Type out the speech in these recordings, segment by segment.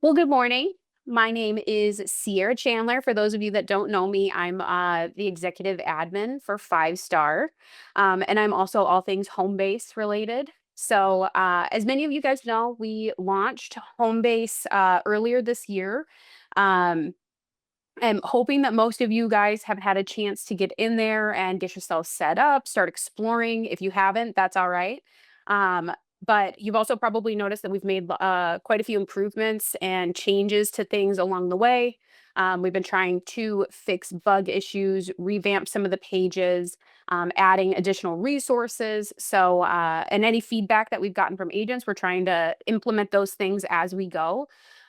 Well, good morning. My name is Sierra Chandler. For those of you that don't know me, I'm the executive admin for Five Star, and I'm also all things Homebase related. So, as many of you guys know, we launched Homebase earlier this year. Um, I'm hoping that most of you guys have had a chance to get in there and get yourself set up, start exploring. If you haven't, that's all right. Um, but you've also probably noticed that we've made quite a few improvements and changes to things along the way. We've been trying to fix bug issues, revamp some of the pages, adding additional resources. So, and any feedback that we've gotten from agents, we're trying to implement those things as we go.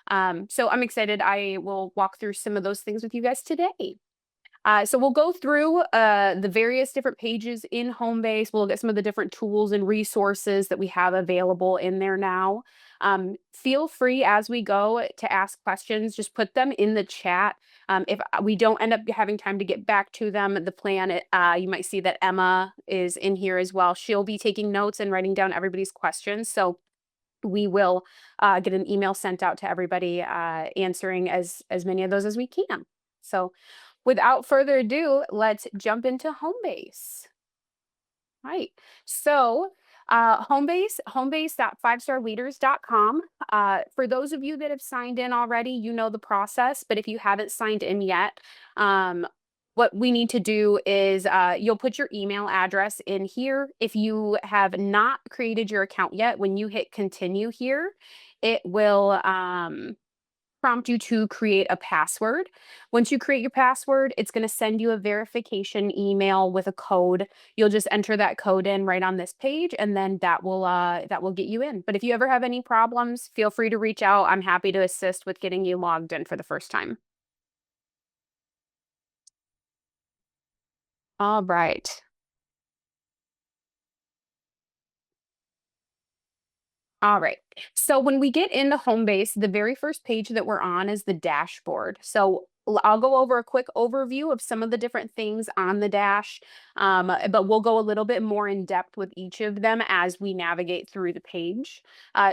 So I'm excited. I will walk through some of those things with you guys today. So we'll go through the various different pages in Homebase. We'll look at some of the different tools and resources that we have available in there now. Feel free as we go to ask questions. Just put them in the chat. If we don't end up having time to get back to them, the plan, you might see that Emma is in here as well. She'll be taking notes and writing down everybody's questions. So we will get an email sent out to everybody answering as many of those as we can. So without further ado, let's jump into Homebase. Right. So homebase.fivestarleaders.com. For those of you that have signed in already, you know the process, but if you haven't signed in yet, um, what we need to do is you'll put your email address in here. If you have not created your account yet, when you hit continue here, it will prompt you to create a password. Once you create your password, it's going to send you a verification email with a code. You'll just enter that code in right on this page, and then that will get you in. But if you ever have any problems, feel free to reach out. I'm happy to assist with getting you logged in for the first time. All right. All right. So when we get into Homebase, the very first page that we're on is the dashboard. So I'll go over a quick overview of some of the different things on the dash, but we'll go a little bit more in depth with each of them as we navigate through the page.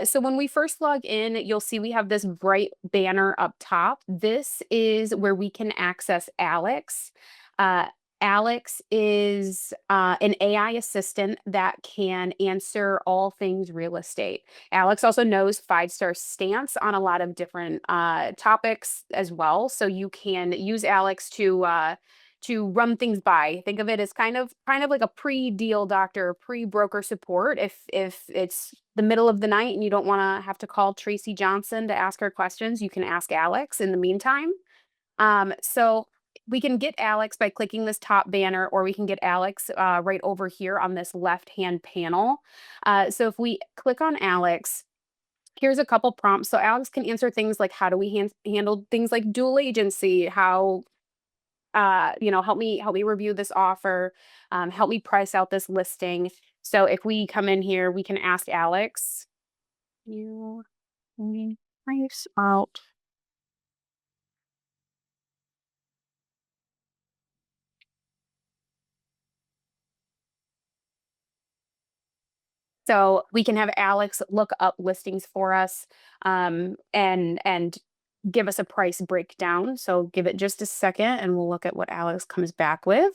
So when we first log in, you'll see we have this bright banner up top. This is where we can access Alex. Uh, Alex is an AI assistant that can answer all things real estate. Alex also knows Five Star stance on a lot of different topics as well. So you can use Alex to run things by. Think of it as kind of like a pre-deal doctor, pre-broker support. If it's the middle of the night and you don't want to have to call Tracy Johnson to ask her questions, you can ask Alex in the meantime. So we can get Alex by clicking this top banner, or we can get Alex right over here on this left-hand panel. So if we click on Alex, here's a couple prompts. So Alex can answer things like, how do we handle things like dual agency? How help me review this offer, help me price out this listing. So if we come in here, we can ask Alex, you help me price out. So we can have Alex look up listings for us, and give us a price breakdown. So give it just a second, and we'll look at what Alex comes back with.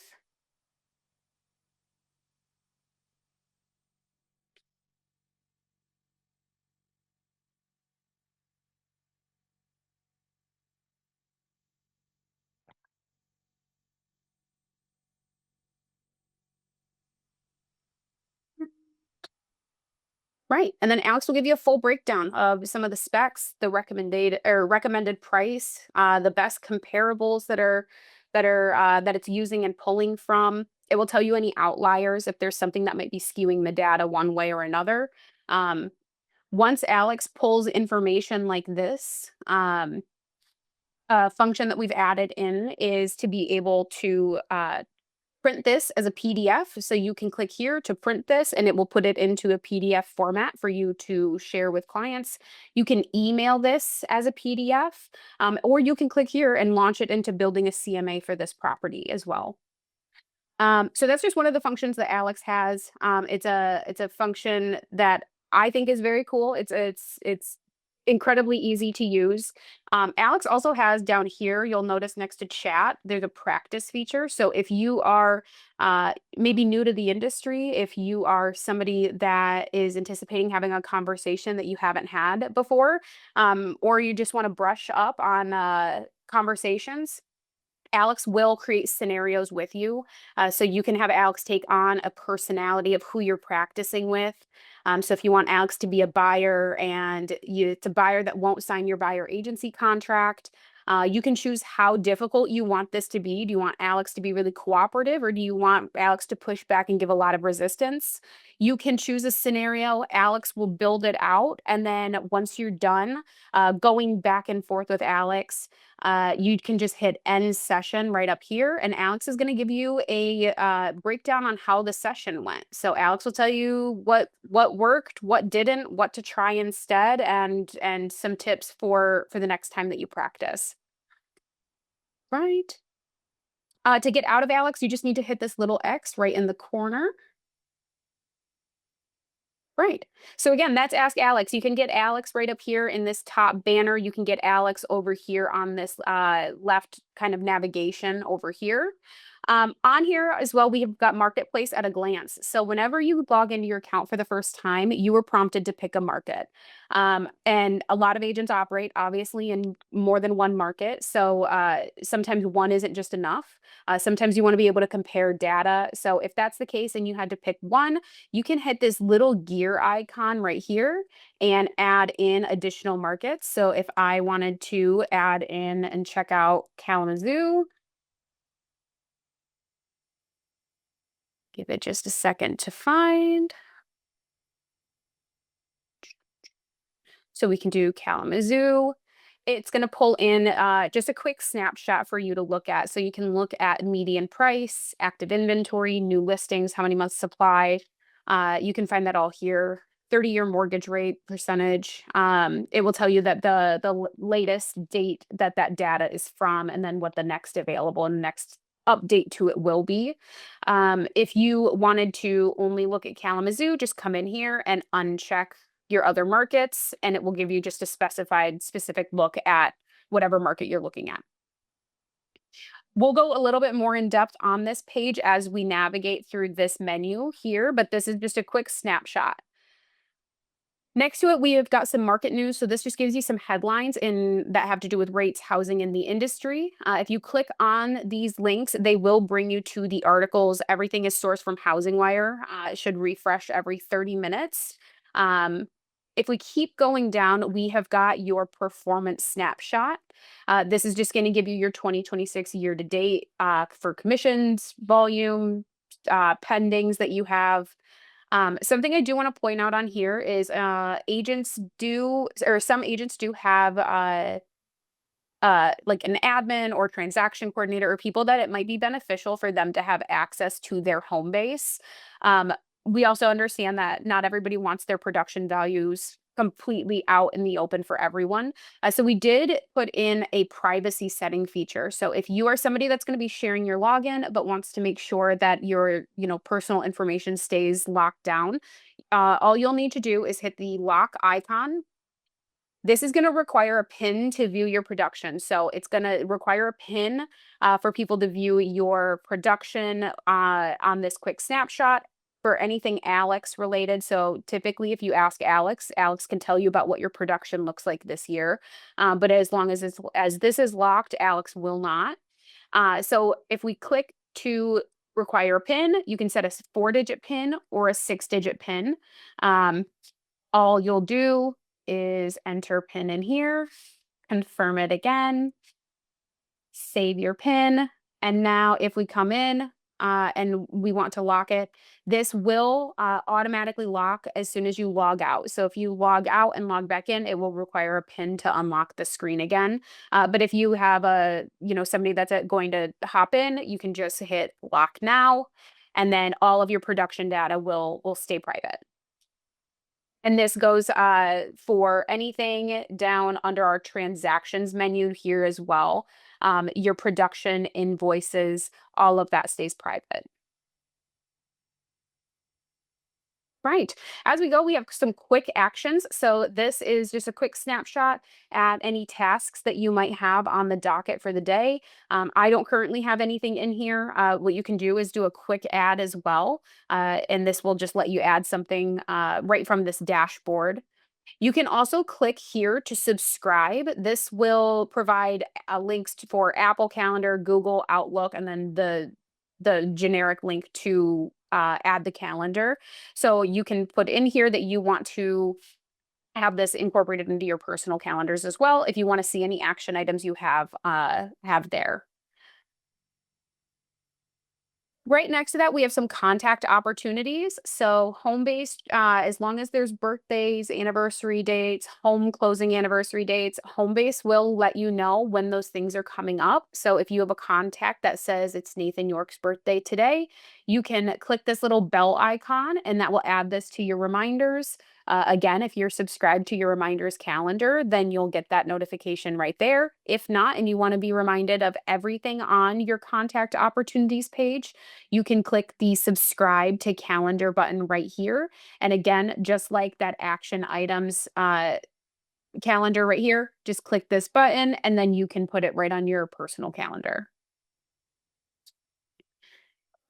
Right. And then Alex will give you a full breakdown of some of the specs, the recommended price, the best comparables that it's using and pulling from. It will tell you any outliers if there's something that might be skewing the data one way or another. Um, Once Alex pulls information like this, a function that we've added in is to be able to print this as a PDF. So you can click here to print this, and it will put it into a PDF format for you to share with clients. You can email this as a PDF, or you can click here and launch it into building a CMA for this property as well. So that's just one of the functions that Alex has. It's a function that I think is very cool. It's incredibly easy to use. Alex also has down here, you'll notice next to chat, there's a practice feature. So if you are maybe new to the industry, if you are somebody that is anticipating having a conversation that you haven't had before, or you just want to brush up on conversations, Alex will create scenarios with you. So you can have Alex take on a personality of who you're practicing with. So if you want Alex to be a buyer and it's a buyer that won't sign your buyer agency contract, you can choose how difficult you want this to be. Do you want Alex to be really cooperative, or do you want Alex to push back and give a lot of resistance? You can choose a scenario. Alex will build it out. And then once you're done going back and forth with Alex, you can just hit end session right up here, and Alex is going to give you a breakdown on how the session went. So Alex will tell you what worked, what didn't, what to try instead, and some tips for the next time that you practice. Right. To get out of Alex, you just need to hit this little X right in the corner. Right. So again, that's Ask Alex. You can get Alex right up here in this top banner. You can get Alex over here on this left kind of navigation over here. On here as well, we've got Marketplace at a glance. So whenever you log into your account for the first time, you were prompted to pick a market. And a lot of agents operate obviously in more than one market. So sometimes one isn't just enough. Sometimes you want to be able to compare data. So if that's the case and you had to pick one, you can hit this little gear icon right here and add in additional markets. So if I wanted to add in and check out Kalamazoo, give it just a second to find. So we can do Kalamazoo. It's going to pull in just a quick snapshot for you to look at. So you can look at median price, active inventory, new listings, how many months supply. You can find that all here. 30-year mortgage rate percentage. It will tell you that the latest date that that data is from, and then what the next available and next update to it will be. If you wanted to only look at Kalamazoo, just come in here and uncheck your other markets, and it will give you just a specific look at whatever market you're looking at. We'll go a little bit more in depth on this page as we navigate through this menu here, but this is just a quick snapshot. Next to it, we have got some market news. So this just gives you some headlines in that have to do with rates, housing, and the industry. If you click on these links, they will bring you to the articles. Everything is sourced from Housing Wire. It should refresh every 30 minutes. If we keep going down, we have got your performance snapshot. This is just going to give you your 2026 year to date for commissions, volume, pendings that you have. Something I do want to point out on here is agents do, or some agents do have like an admin or transaction coordinator or people that it might be beneficial for them to have access to their home base. We also understand that not everybody wants their production values completely out in the open for everyone. So we did put in a privacy setting feature. So if you are somebody that's going to be sharing your login but wants to make sure that your, personal information stays locked down, all you'll need to do is hit the lock icon. This is going to require a PIN to view your production. So it's going to require a PIN for people to view your production on this quick snapshot for anything Alex related. So typically, if you ask Alex, Alex can tell you about what your production looks like this year. But as long as this is locked, Alex will not. So if we click to require a PIN, you can set a 4-digit PIN or a 6-digit PIN. All you'll do is enter PIN in here, confirm it again, save your PIN. And now if we come in and we want to lock it, this will automatically lock as soon as you log out. So if you log out and log back in, it will require a PIN to unlock the screen again. But if you have somebody that's going to hop in, you can just hit lock now, and then all of your production data will stay private. And this goes for anything down under our transactions menu here as well. Your production, invoices, all of that stays private. Right. As we go, we have some quick actions. So, this is just a quick snapshot at any tasks that you might have on the docket for the day. I don't currently have anything in here. What you can do is do a quick add as well. And this will just let you add something right from this dashboard. You can also click here to subscribe. This will provide links for Apple Calendar, Google Outlook, and then the generic link to add the calendar. So you can put in here that you want to have this incorporated into your personal calendars as well if you want to see any action items you have there. Right next to that, we have some contact opportunities. So, home based, as long as there's birthdays, anniversary dates, home closing anniversary dates, home base will let you know when those things are coming up. So, if you have a contact that says it's Nathan York's birthday today, you can click this little bell icon and that will add this to your reminders. Again, if you're subscribed to your reminders calendar, then you'll get that notification right there. If not, and you want to be reminded of everything on your contact opportunities page, you can click the subscribe to calendar button right here. And again, just like that action items calendar right here, just click this button and then you can put it right on your personal calendar.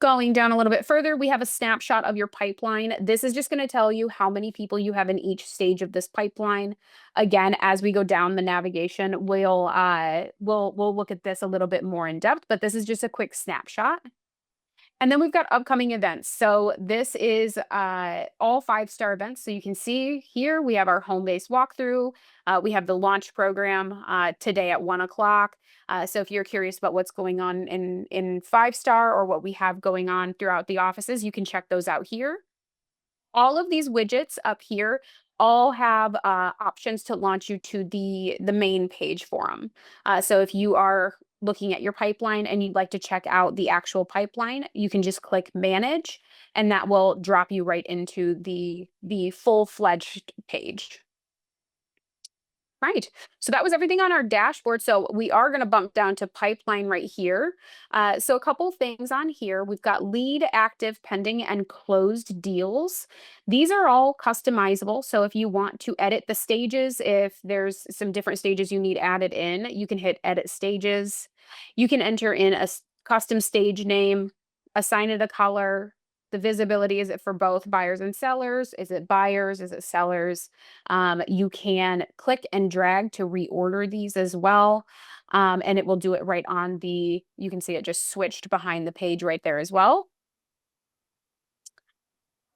Going down a little bit further, we have a snapshot of your pipeline. This is just going to tell you how many people you have in each stage of this pipeline. Again, as we go down the navigation, we'll look at this a little bit more in depth, but this is just a quick snapshot. And then we've got upcoming events. So this is all 5-star events. So you can see here we have our home base walkthrough. We have the launch program today at 1 o'clock. So if you're curious about what's going on in 5-star or what we have going on throughout the offices, you can check those out here. All of these widgets up here all have options to launch you to the main page for them. So if you are looking at your pipeline and you'd like to check out the actual pipeline, you can just click manage and that will drop you right into the full-fledged page. Right. So that was everything on our dashboard. So we are going to bump down to pipeline right here. So a couple things on here. We've got lead, active, pending, and closed deals. These are all customizable. So if you want to edit the stages, if there's some different stages you need added in, you can hit edit stages. You can enter in a custom stage name, assign it a color. The visibility, is it for both buyers and sellers? Is it buyers? Is it sellers? You can click and drag to reorder these as well. And it will do it right on you can see it just switched behind the page right there as well.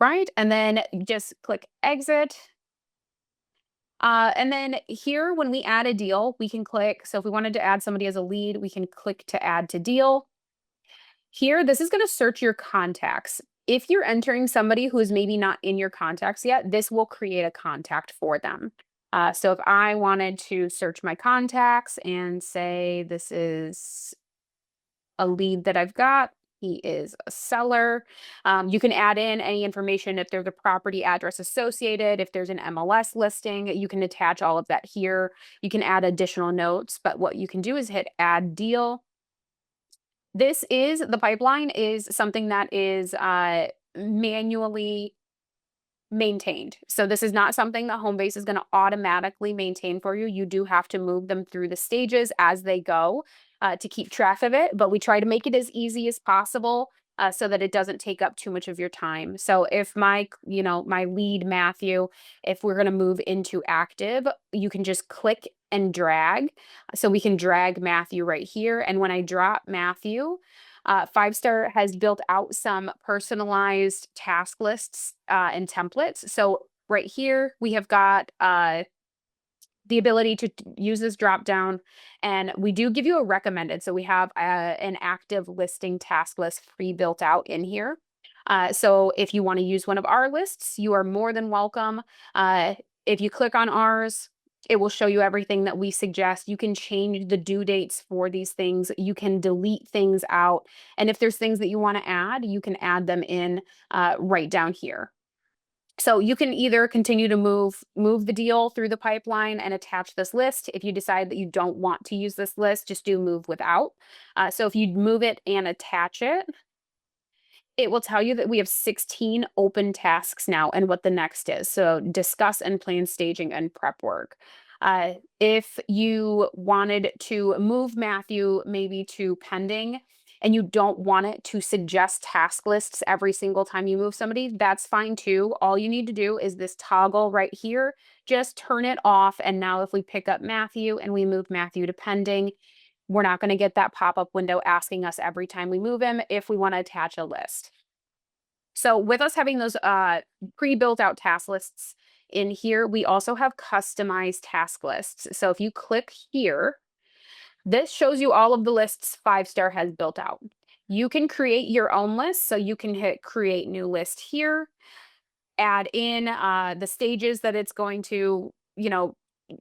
Right. And then just click exit. And then here, when we add a deal, we can click. So if we wanted to add somebody as a lead, we can click to add to deal. Here, this is going to search your contacts. If you're entering somebody who's maybe not in your contacts yet, this will create a contact for them. So if I wanted to search my contacts and say this is a lead that I've got, he is a seller. You can add in any information if there's a property address associated, if there's an MLS listing, you can attach all of that here. You can add additional notes, but what you can do is hit add deal. The pipeline is something that is manually maintained. So this is not something that Homebase is going to automatically maintain for you. You do have to move them through the stages as they go to keep track of it, but we try to make it as easy as possible so that it doesn't take up too much of your time. So if my lead Matthew, if we're going to move into active, you can just click and drag. So we can drag Matthew right here. And when I drop Matthew, 5-star has built out some personalized task lists and templates. So right here, we have got the ability to use this drop down, and we do give you a recommended. So we have an active listing task list pre-built out in here. So if you want to use one of our lists, you are more than welcome. If you click on ours, it will show you everything that we suggest. You can change the due dates for these things. You can delete things out. And if there's things that you want to add, you can add them in right down here. So you can either continue to move the deal through the pipeline and attach this list. If you decide that you don't want to use this list, just do move without. So if you move it and attach it, It will tell you that we have 16 open tasks now and what the next is. So discuss and plan staging and prep work. If you wanted to move Matthew maybe to pending and you don't want it to suggest task lists every single time you move somebody, that's fine too. All you need to do is this toggle right here. Just turn it off. And now if we pick up Matthew and we move Matthew to pending, we're not going to get that pop-up window asking us every time we move him if we want to attach a list. So with us having those pre-built out task lists in here, we also have customized task lists. So if you click here, this shows you all of the lists 5-star has built out. You can create your own list. So you can hit create new list here, add in the stages that it's going to,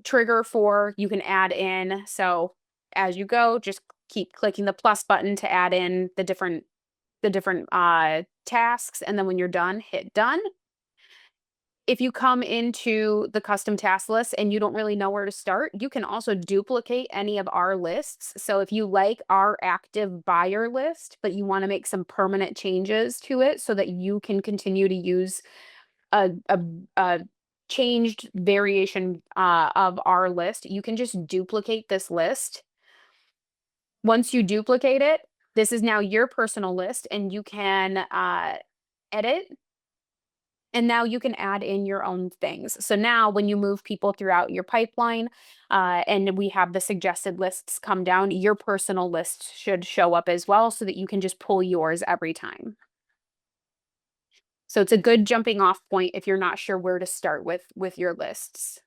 trigger for. You can add in. So as you go, just keep clicking the plus button to add in the different tasks, and then when you're done, hit done. If you come into the custom task list and you don't really know where to start, you can also duplicate any of our lists. So if you like our active buyer list, but you want to make some permanent changes to it so that you can continue to use a changed variation of our list, you can just duplicate this list. Once you duplicate it, this is now your personal list, and you can edit, and now you can add in your own things. So now when you move people throughout your pipeline, and we have the suggested lists come down, your personal list should show up as well so that you can just pull yours every time. So it's a good jumping off point if you're not sure where to start with your lists.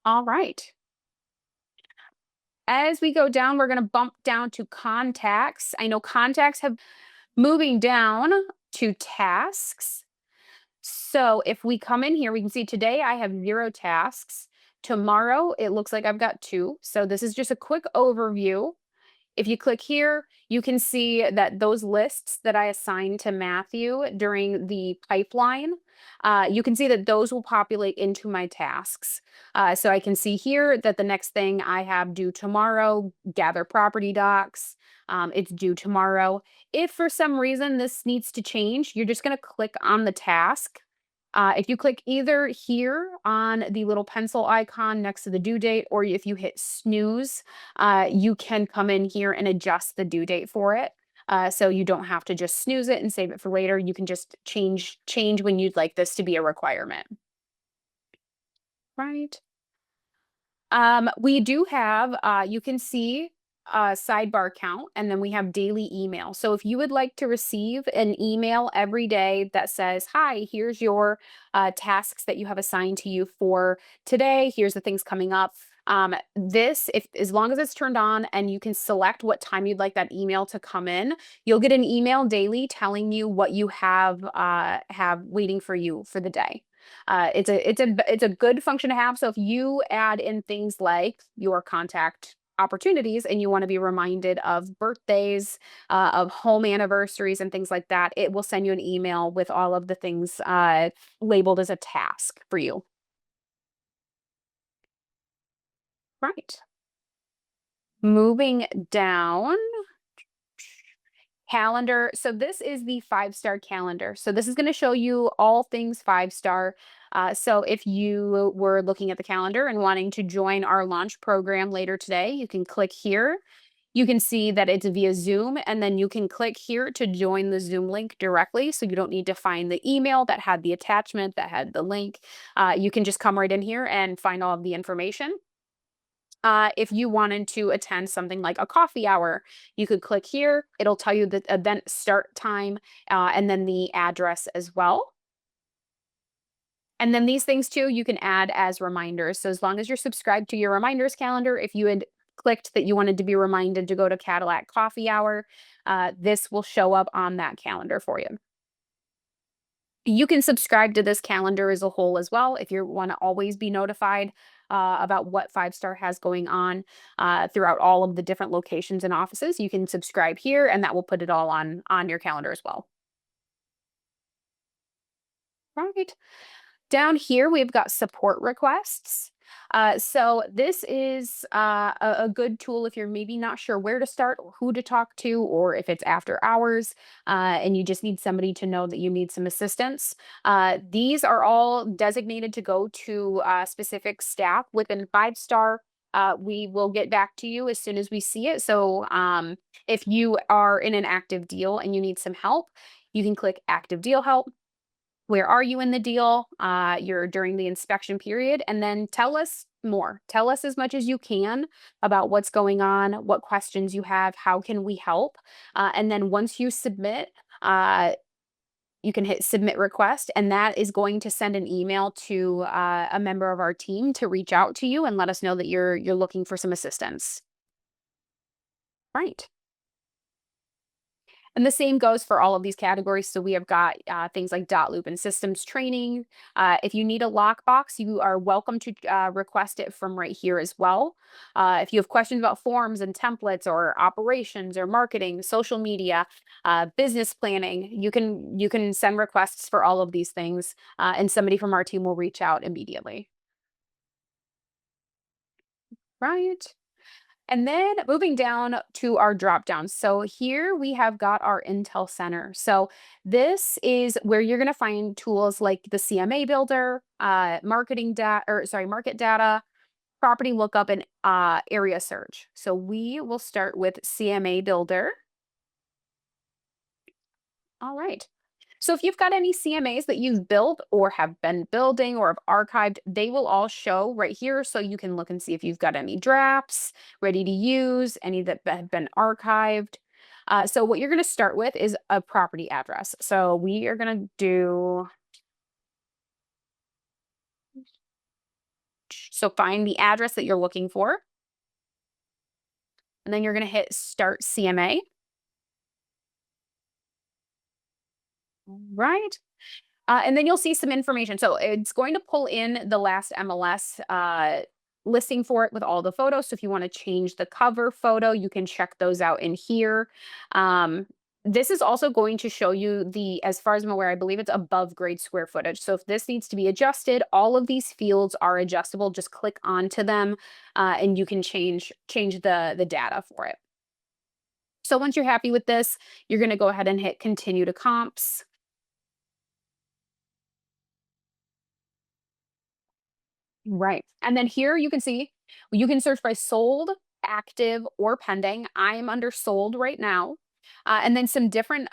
All right. As we go down, we're going to bump down to contacts. I know contacts have moving down to tasks. So if we come in here, we can see today I have 0 tasks. Tomorrow, it looks like I've got 2. So this is just a quick overview. If you click here, you can see that those lists that I assigned to Matthew during the pipeline, you can see that those will populate into my tasks. So I can see here that the next thing I have due tomorrow, gather property docs. It's due tomorrow. If for some reason this needs to change, you're just going to click on the task. If you click either here on the little pencil icon next to the due date, or if you hit snooze, you can come in here and adjust the due date for it. So you don't have to just snooze it and save it for later. You can just change when you'd like this to be a requirement. Right. We do have, you can see sidebar count, and then we have daily email. So if you would like to receive an email every day that says, hi, here's your tasks that you have assigned to you for today. Here's the things coming up. This, if as long as it's turned on and you can select what time you'd like that email to come in, you'll get an email daily telling you what you have waiting for you for the day. It's a good function to have. So if you add in things like your contact opportunities and you want to be reminded of birthdays, of home anniversaries and things like that, it will send you an email with all of the things labeled as a task for you. Right. Moving down. Calendar. So this is the 5-star calendar. So this is going to show you all things 5-star. So if you were looking at the calendar and wanting to join our launch program later today, you can click here. You can see that it's via Zoom, and then you can click here to join the Zoom link directly. So you don't need to find the email that had the attachment, that had the link. You can just come right in here and find all of the information. If you wanted to attend something like a coffee hour, you could click here. It'll tell you the event start time, and then the address as well. And then these things too, you can add as reminders. So as long as you're subscribed to your reminders calendar, if you had clicked that you wanted to be reminded to go to Cadillac coffee hour, this will show up on that calendar for you. You can subscribe to this calendar as a whole as well if you want to always be notified about what 5-star has going on throughout all of the different locations and offices. You can subscribe here, and that will put it all on your calendar as well. Right. Down here, we've got support requests. So this is a good tool if you're maybe not sure where to start or who to talk to, or if it's after hours and you just need somebody to know that you need some assistance. These are all designated to go to specific staff within 5 star. We will get back to you as soon as we see it. So if you are in an active deal and you need some help, you can click active deal help. Where are you in the deal? You're during the inspection period, and then tell us more. Tell us as much as you can about what's going on, what questions you have, how can we help? And then once you submit, uh, you can hit submit request, and that is going to send an email to a member of our team to reach out to you and let us know that you're looking for some assistance. Right. And the same goes for all of these categories. So we have got things like dot loop and systems training. If you need a lockbox, you are welcome to request it from right here as well. If you have questions about forms and templates or operations or marketing, social media, business planning, you can send requests for all of these things, and somebody from our team will reach out immediately. Right. And then moving down to our drop down. So here we have got our Intel Center. So this is where you're going to find tools like the CMA Builder, marketing data, or sorry, market data, property lookup, and area search. So we will start with CMA Builder. All right. So if you've got any CMAs that you've built or have been building or have archived, they will all show right here. So you can look and see if you've got any drafts ready to use, any that have been archived. So what you're going to start with is a property address. So we are going to do, so find the address that you're looking for, and then you're going to hit start CMA. Right. And then you'll see some information. So it's going to pull in the last MLS listing for it with all the photos. So if you want to change the cover photo, you can check those out in here. Um, this is also going to show you the, as far as I'm aware, I believe it's above grade square footage. So if this needs to be adjusted, all of these fields are adjustable. Just click onto them, and you can change the data for it. So once you're happy with this, you're going to go ahead and hit continue to comps. Right. And then here you can see you can search by sold, active, or pending. I am under sold right now. And then some different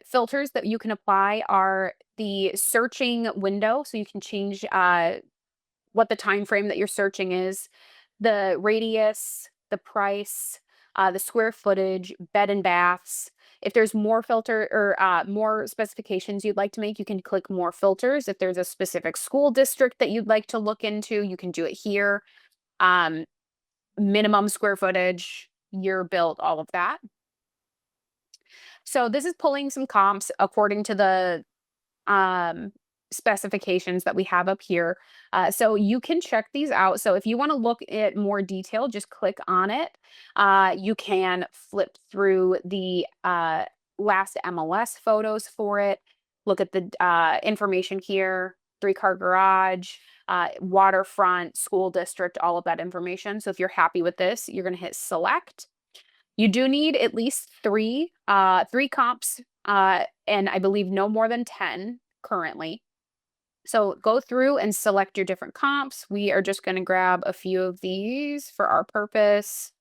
filters that you can apply are the searching window. So you can change what the time frame that you're searching is, the radius, the price, the square footage, bed and baths. If there's more filter or more specifications you'd like to make, you can click more filters. If there's a specific school district that you'd like to look into, you can do it here. Um, Minimum square footage, year built, all of that. So this is pulling some comps according to the um, specifications that we have up here. So you can check these out. So if you want to look at more detail, just click on it. You can flip through the last MLS photos for it. Look at the information here, three-car garage, waterfront, school district, all of that information. So if you're happy with this, you're going to hit select. You do need at least three comps, and I believe no more than 10 currently. So go through and select your different comps. We are just going to grab a few of these for our purpose.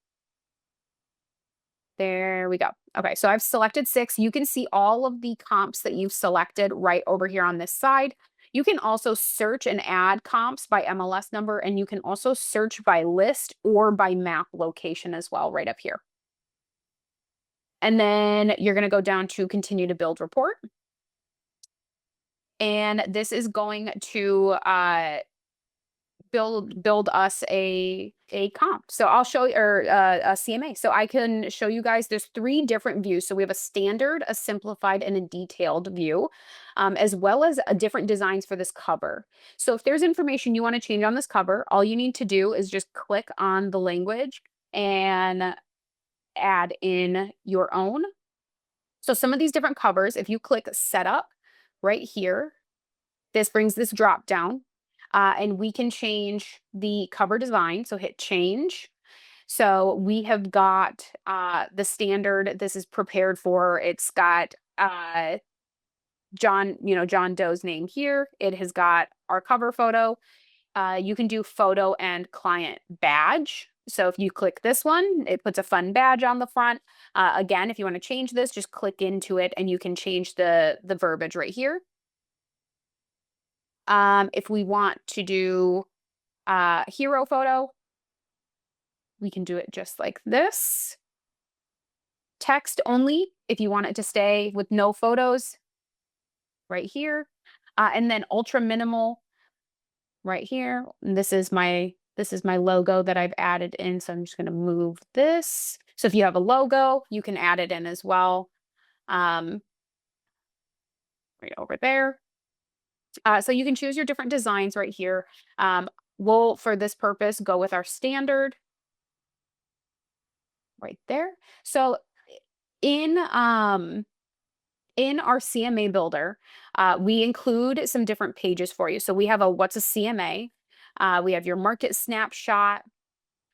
There we go. Okay, so I've selected 6. You can see all of the comps that you've selected right over here on this side. You can also search and add comps by MLS number, and you can also search by list or by map location as well, right up here. And then you're going to go down to continue to build report. And this is going to build us a comp. So I'll show you, or a CMA. So I can show you guys. There's 3 different views. So we have a standard, a simplified, and a detailed view, as well as different designs for this cover. So if there's information you want to change on this cover, all you need to do is just click on the language and add in your own. So some of these different covers, if you click setup right here, this brings this drop down. and we can change the cover design. So hit change. So we have got the standard. This is prepared for. It's got John Doe's name here. It has got our cover photo. You can do photo and client badge. So if you click this one, it puts a fun badge on the front. Again, if you want to change this, just click into it and you can change the verbiage right here. If we want to do hero photo, we can do it just like this. Text only if you want it to stay with no photos right here. And then ultra minimal right here. And this is my logo that I've added in. So I'm just going to move this. So if you have a logo, you can add it in as well. Um, right over there. So you can choose your different designs right here. We'll, for this purpose, go with our standard right there. So in um in our CMA builder, we include some different pages for you. So we have a what's a CMA, we have your market snapshot,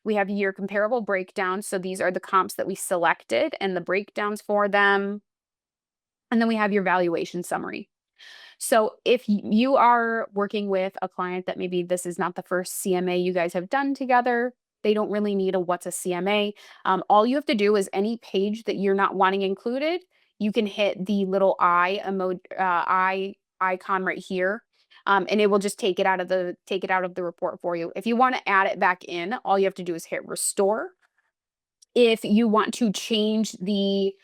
we have your comparable breakdown. So these are the comps that we selected and the breakdowns for them. And then we have your valuation summary. So if you are working with a client that maybe this is not the first CMA you guys have done together, they don't really need a what's a CMA. All you have to do is any page that you're not wanting included, you can hit the little eye icon right here. And it will just take it out of the report for you. If you want to add it back in, all you have to do is hit restore. If you want to change the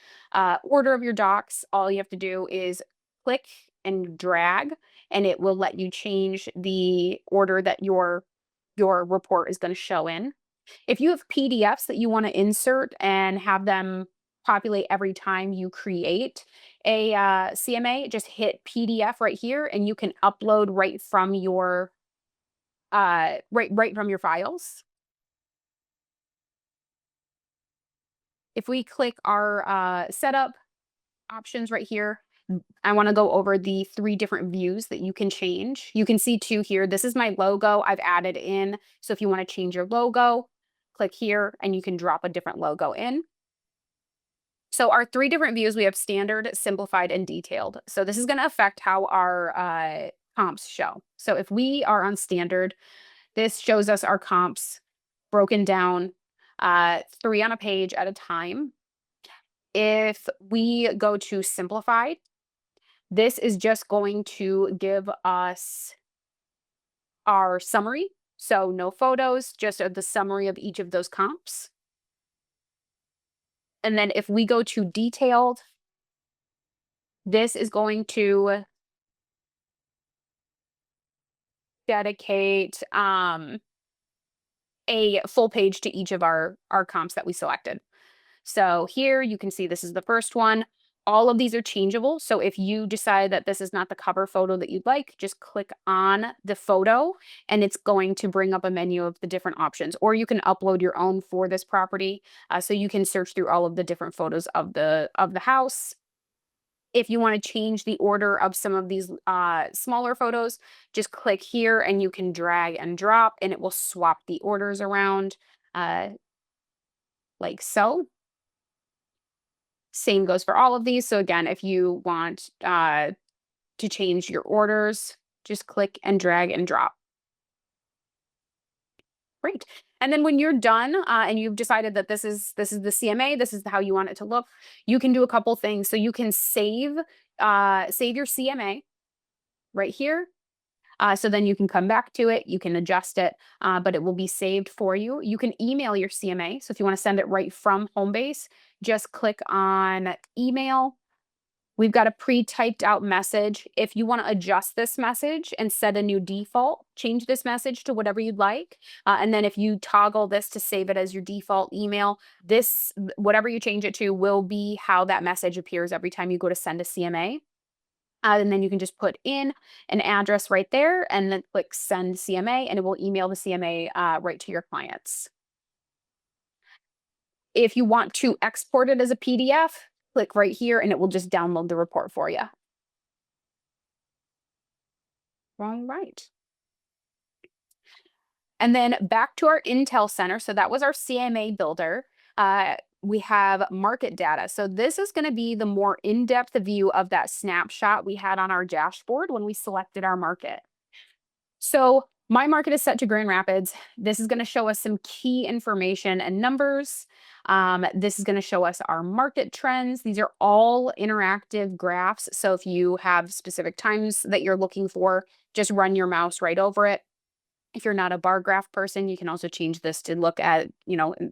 order of your docs, all you have to do is click and drag, and it will let you change the order that your report is going to show in. If you have PDFs that you want to insert and have them populate every time you create a CMA, just hit PDF right here, and you can upload right from your files. If we click our setup options right here, I want to go over the 3 different views that you can change. You can see 2 here. This is my logo I've added in. So if you want to change your logo, click here and you can drop a different logo in. So our 3 different views, we have standard, simplified, and detailed. So this is going to affect how our comps show. So if we are on standard, this shows us our comps broken down 3 on a page at a time. If we go to simplified, this is just going to give us our summary. So no photos, just the summary of each of those comps. And then if we go to detailed, this is going to dedicate a full page to each of our comps that we selected. So here you can see this is the first one. All of these are changeable. So if you decide that this is not the cover photo that you'd like, just click on the photo and it's going to bring up a menu of the different options. Or you can upload your own for this property. So you can search through all of the different photos of the house. If you want to change the order of some of these smaller photos, just click here and you can drag and drop and it will swap the orders around like so. Same goes for all of these. So again, if you want to change your orders, just click and drag and drop. Great. And then when you're done and you've decided that this is the CMA, this is how you want it to look, you can do a couple things. So you can save your CMA right here. So then you can come back to it, you can adjust it, but it will be saved for you. You can email your CMA. So if you want to send it right from Homebase, just click on email. We've got a pre-typed out message. If you want to adjust this message and set a new default, change this message to whatever you'd like. And then if you toggle this to save it as your default email, whatever you change it to will be how that message appears every time you go to send a CMA. And then you can just put in an address right there and then click send CMA and it will email the CMA right to your clients. If you want to export it as a PDF, click right here and it will just download the report for you. All right. And then back to our Intel Center. So that was our CMA builder. We have market data. So this is going to be the more in-depth view of that snapshot we had on our dashboard when we selected our market. So my market is set to Grand Rapids. This is going to show us some key information and numbers. This is going to show us our market trends. These are all interactive graphs. So if you have specific times that you're looking for, just run your mouse right over it. If you're not a bar graph person, you can also change this to look at,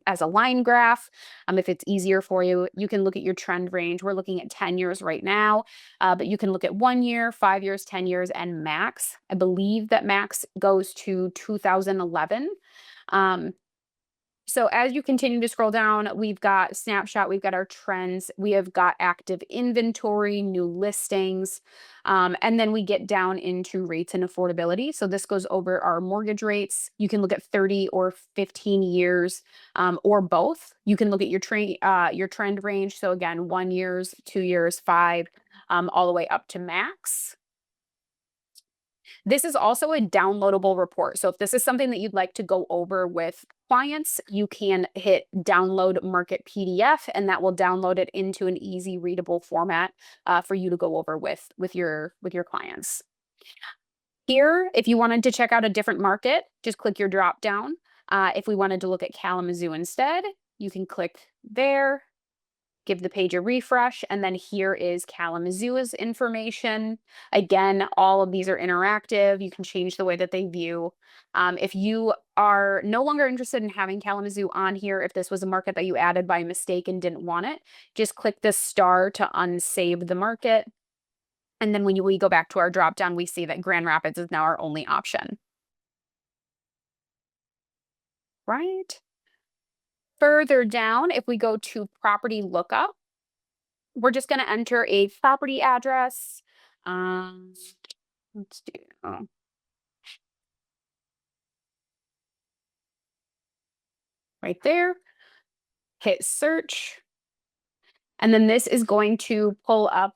as a line graph. If it's easier for you, you can look at your trend range. We're looking at 10 years right now, but you can look at 1 year, 5 years, 10 years, and max. I believe that max goes to 2011. Um, so as you continue to scroll down, we've got snapshot, we've got our trends, we have got active inventory, new listings, and then we get down into rates and affordability. So this goes over our mortgage rates. You can look at 30 or 15 years, or both. You can look at your trend range. So again, 1 years, 2 years, five, all the way up to max. This is also a downloadable report. So if this is something that you'd like to go over with clients, you can hit download market PDF, and that will download it into an easy readable format for you to go over with your clients. Here, if you wanted to check out a different market, just click your drop down. If we wanted to look at Kalamazoo instead, you can click there, give the page a refresh, and then here is Kalamazoo's information. Again, all of these are interactive. You can change the way that they view. If you are no longer interested in having Kalamazoo on here, if this was a market that you added by mistake and didn't want it, just click the star to unsave the market. And then when we go back to our drop down, we see that Grand Rapids is now our only option. Right? Further down, if we go to property lookup, we're just going to enter a property address. Let's do right there. Hit search, and then this is going to pull up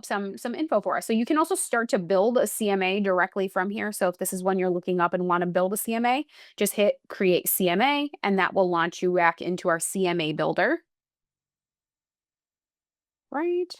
some info for us. So you can also start to build a CMA directly from here. So if this is one you're looking up and want to build a CMA, just hit create CMA, and that will launch you back into our CMA builder. Right.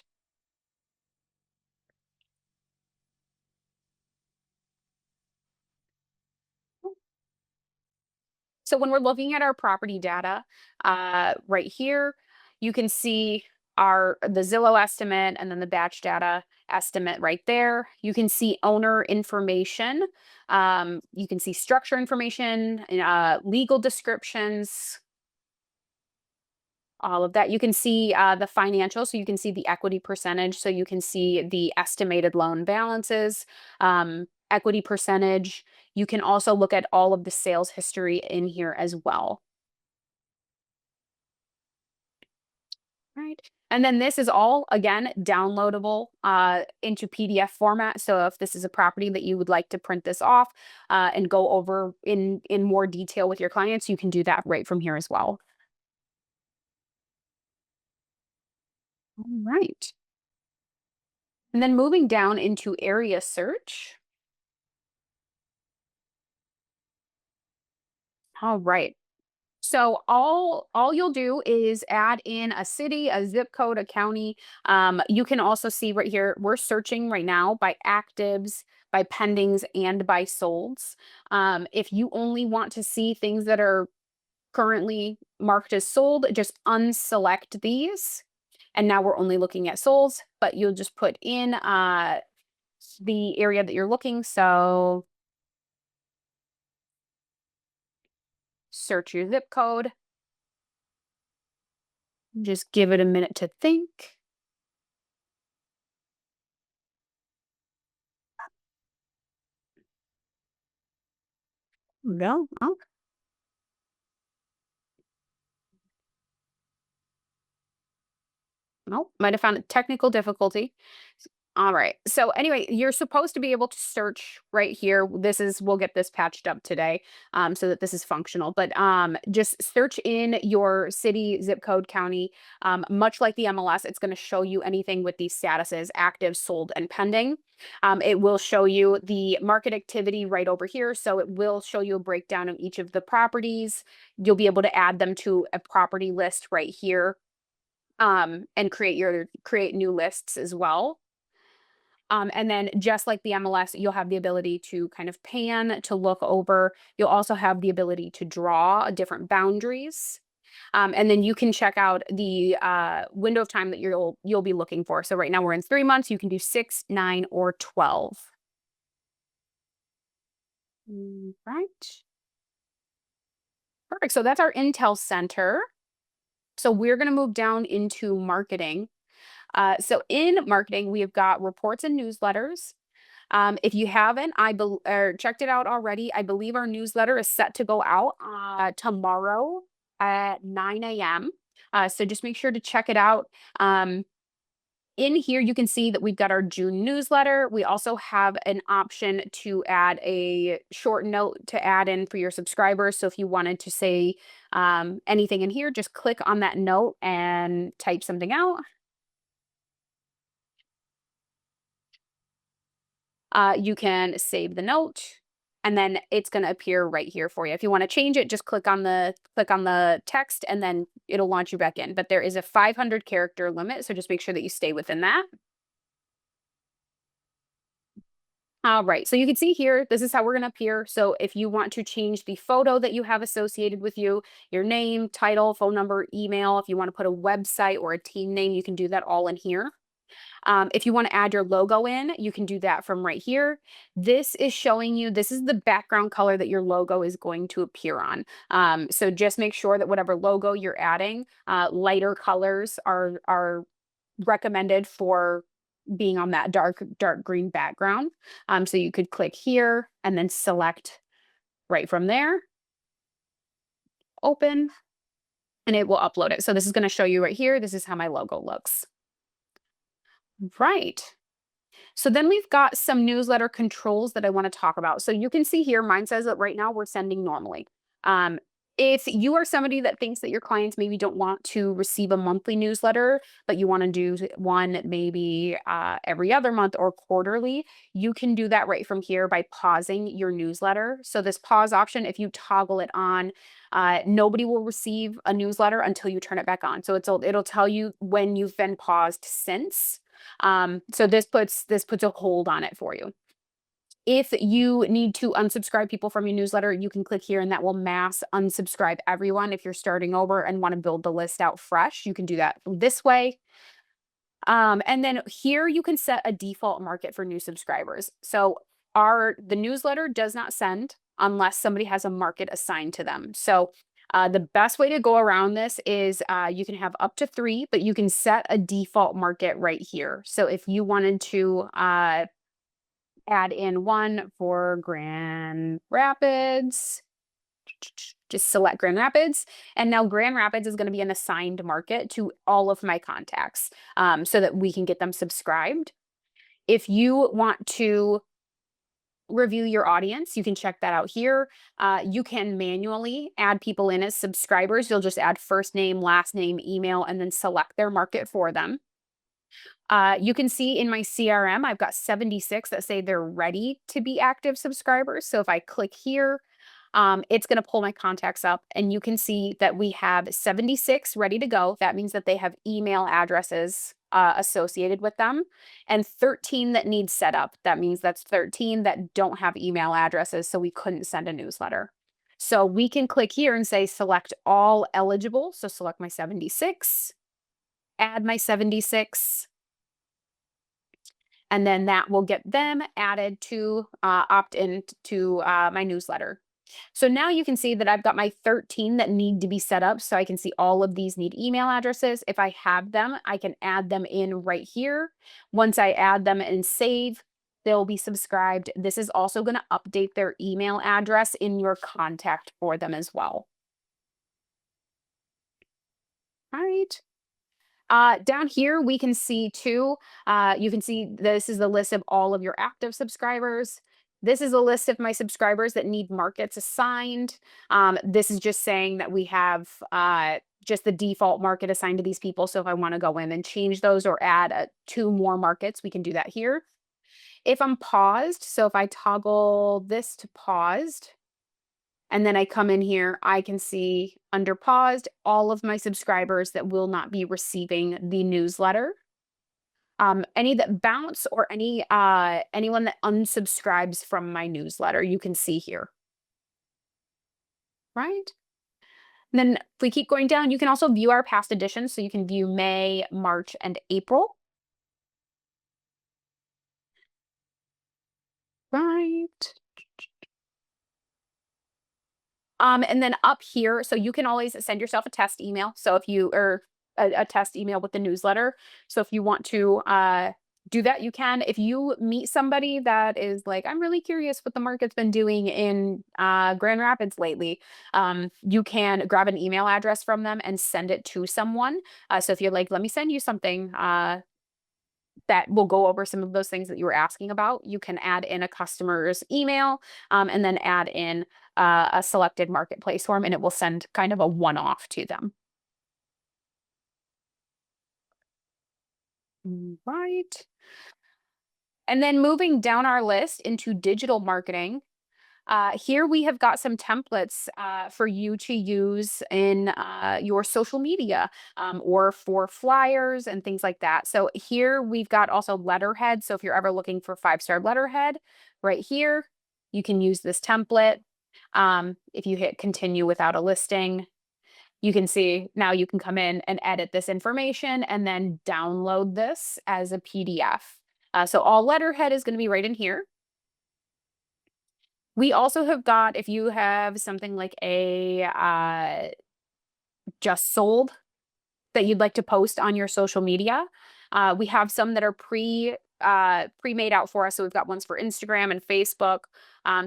So when we're looking at our property data, right here, you can see the Zillow estimate and then the batch data estimate right there. You can see owner information. You can see structure information, legal descriptions, all of that. You can see the financials, so you can see the equity percentage, so you can see the estimated loan balances, equity percentage. You can also look at all of the sales history in here as well. Right. And then this is all, again, downloadable into PDF format. So if this is a property that you would like to print this off and go over in more detail with your clients, you can do that right from here as well. All right. And then moving down into area search. All right. So all you'll do is add in a city, a zip code, a county. You can also see right here, we're searching right now by actives, by pendings, and by solds. If you only want to see things that are currently marked as sold, just unselect these. And now we're only looking at solds, but you'll just put in the area that you're looking. So search your zip code. Just give it a minute to think. No. Oh, no. Might have found a technical difficulty. All right. So anyway, you're supposed to be able to search right here. We'll get this patched up today, so that this is functional. But just search in your city, zip code, county. Much like the MLS, it's going to show you anything with these statuses: active, sold, and pending. It will show you the market activity right over here. So it will show you a breakdown of each of the properties. You'll be able to add them to a property list right here, and create new lists as well. And then just like the MLS, you'll have the ability to kind of pan to look over. You'll also have the ability to draw different boundaries. And then you can check out the window of time that you'll be looking for. So right now we're in 3 months. You can do 6, 9, or 12. Right. Perfect. So that's our Intel Center. So we're going to move down into marketing. So in marketing, we have got reports and newsletters. If you haven't, or checked it out already, I believe our newsletter is set to go out tomorrow at 9 a.m. So just make sure to check it out. In here, you can see that we've got our June newsletter. We also have an option to add a short note to add in for your subscribers. So if you wanted to say anything in here, just click on that note and type something out. You can save the note, and then it's going to appear right here for you. If you want to change it, just click on the text, and then it'll launch you back in. But there is a 500 character limit, so just make sure that you stay within that. All right, so you can see here, this is how we're going to appear. So if you want to change the photo that you have associated with you, your name, title, phone number, email, if you want to put a website or a team name, you can do that all in here. If you want to add your logo in, you can do that from right here. This is showing you, this is the background color that your logo is going to appear on. So just make sure that whatever logo you're adding, lighter colors are recommended for being on that dark green background. So you could click here and then select right from there, open, and it will upload it. So this is going to show you right here. This is how my logo looks. Right. So then we've got some newsletter controls that I want to talk about. So you can see here, mine says that right now we're sending normally. Um, if you are somebody that thinks that your clients maybe don't want to receive a monthly newsletter, but you want to do one maybe every other month or quarterly, you can do that right from here by pausing your newsletter. So this pause option, if you toggle it on, nobody will receive a newsletter until you turn it back on. So it'll tell you when you've been paused since. So this puts a hold on it for you. If you need to unsubscribe people from your newsletter, you can click here and that will mass unsubscribe everyone. If you're starting over and want to build the list out fresh, you can do that this way. And then here you can set a default market for new subscribers. So the newsletter does not send unless somebody has a market assigned to them. So the best way to go around this is you can have up to 3, but you can set a default market right here. So if you wanted to add in one for Grand Rapids, just select Grand Rapids. And now Grand Rapids is going to be an assigned market to all of my contacts, so that we can get them subscribed. If you want to review your audience, you can check that out here. You can manually add people in as subscribers. You'll just add first name, last name, email, and then select their market for them. You can see in my CRM, I've got 76 that say they're ready to be active subscribers. So if I click here, it's going to pull my contacts up, and you can see that we have 76 ready to go. That means that they have email addresses associated with them, and 13 that need set up. That means that's 13 that don't have email addresses, so we couldn't send a newsletter. So we can click here and say select all eligible. So select my 76, add my 76, and then that will get them added to opt in to my newsletter. So now you can see that I've got my 13 that need to be set up. So I can see all of these need email addresses. If I have them, I can add them in right here. Once I add them and save, they'll be subscribed. This is also going to update their email address in your contact for them as well. All right. Down here, we can see too, you can see this is the list of all of your active subscribers. This is a list of my subscribers that need markets assigned. This is just saying that we have just the default market assigned to these people. So if I want to go in and change those or add two more markets, we can do that here. If I'm paused, so if I toggle this to paused, and then I come in here, I can see under paused all of my subscribers that will not be receiving the newsletter. Any that bounce or anyone that unsubscribes from my newsletter, you can see here, right? And then if we keep going down, you can also view our past editions. So you can view May, March, and April. Right. And then up here, so you can always send yourself a test email. So if you or a test email with the newsletter. So if you want to do that, you can. If you meet somebody that is like, I'm really curious what the market's been doing in Grand Rapids lately, you can grab an email address from them and send it to someone. So if you're like, let me send you something that will go over some of those things that you were asking about. You can add in a customer's email and then add in a selected marketplace form, and it will send kind of a one-off to them. Right. And then moving down our list into digital marketing, here we have got some templates for you to use in your social media or for flyers and things like that. So here we've got also letterhead. So if you're ever looking for 5-star letterhead, right here, you can use this template. If you hit continue without a listing, you can see now you can come in and edit this information and then download this as a PDF. So all letterhead is going to be right in here. We also have got, if you have something like a just sold that you'd like to post on your social media, we have some that are pre-made out for us. So we've got ones for Instagram and Facebook.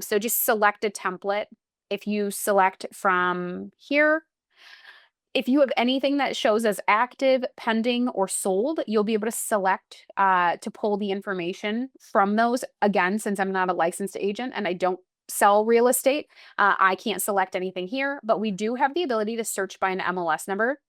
So just select a template. If you select from here, if you have anything that shows as active, pending, or sold, you'll be able to select to pull the information from those. Again, since I'm not a licensed agent and I don't sell real estate, I can't select anything here, but we do have the ability to search by an MLS number.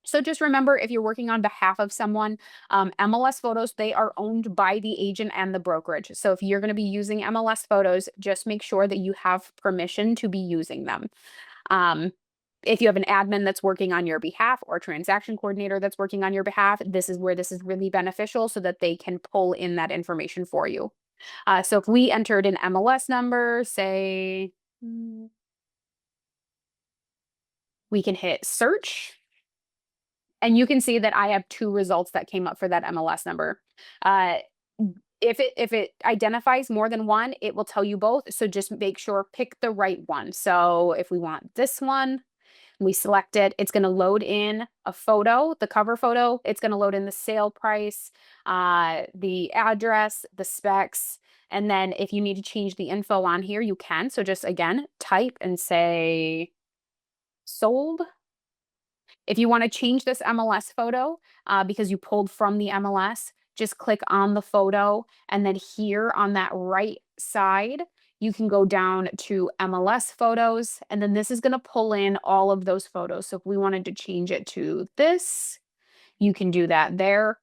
So just remember, if you're working on behalf of someone, MLS photos, they are owned by the agent and the brokerage. So if you're going to be using MLS photos, just make sure that you have permission to be using them. If you have an admin that's working on your behalf or a transaction coordinator that's working on your behalf, this is where this is really beneficial so that they can pull in that information for you. So if we entered an MLS number, say, we can hit search. And you can see that I have 2 results that came up for that MLS number. If it identifies more than one, it will tell you both. So just make sure, pick the right one. So if we want this one, we select it, it's going to load in a photo, the cover photo. It's going to load in the sale price, the address, the specs. And then if you need to change the info on here, you can. So just again, type and say sold. If you want to change this MLS photo because you pulled from the MLS, just click on the photo. And then here on that right side, you can go down to MLS photos. And then this is going to pull in all of those photos. So if we wanted to change it to this, you can do that there.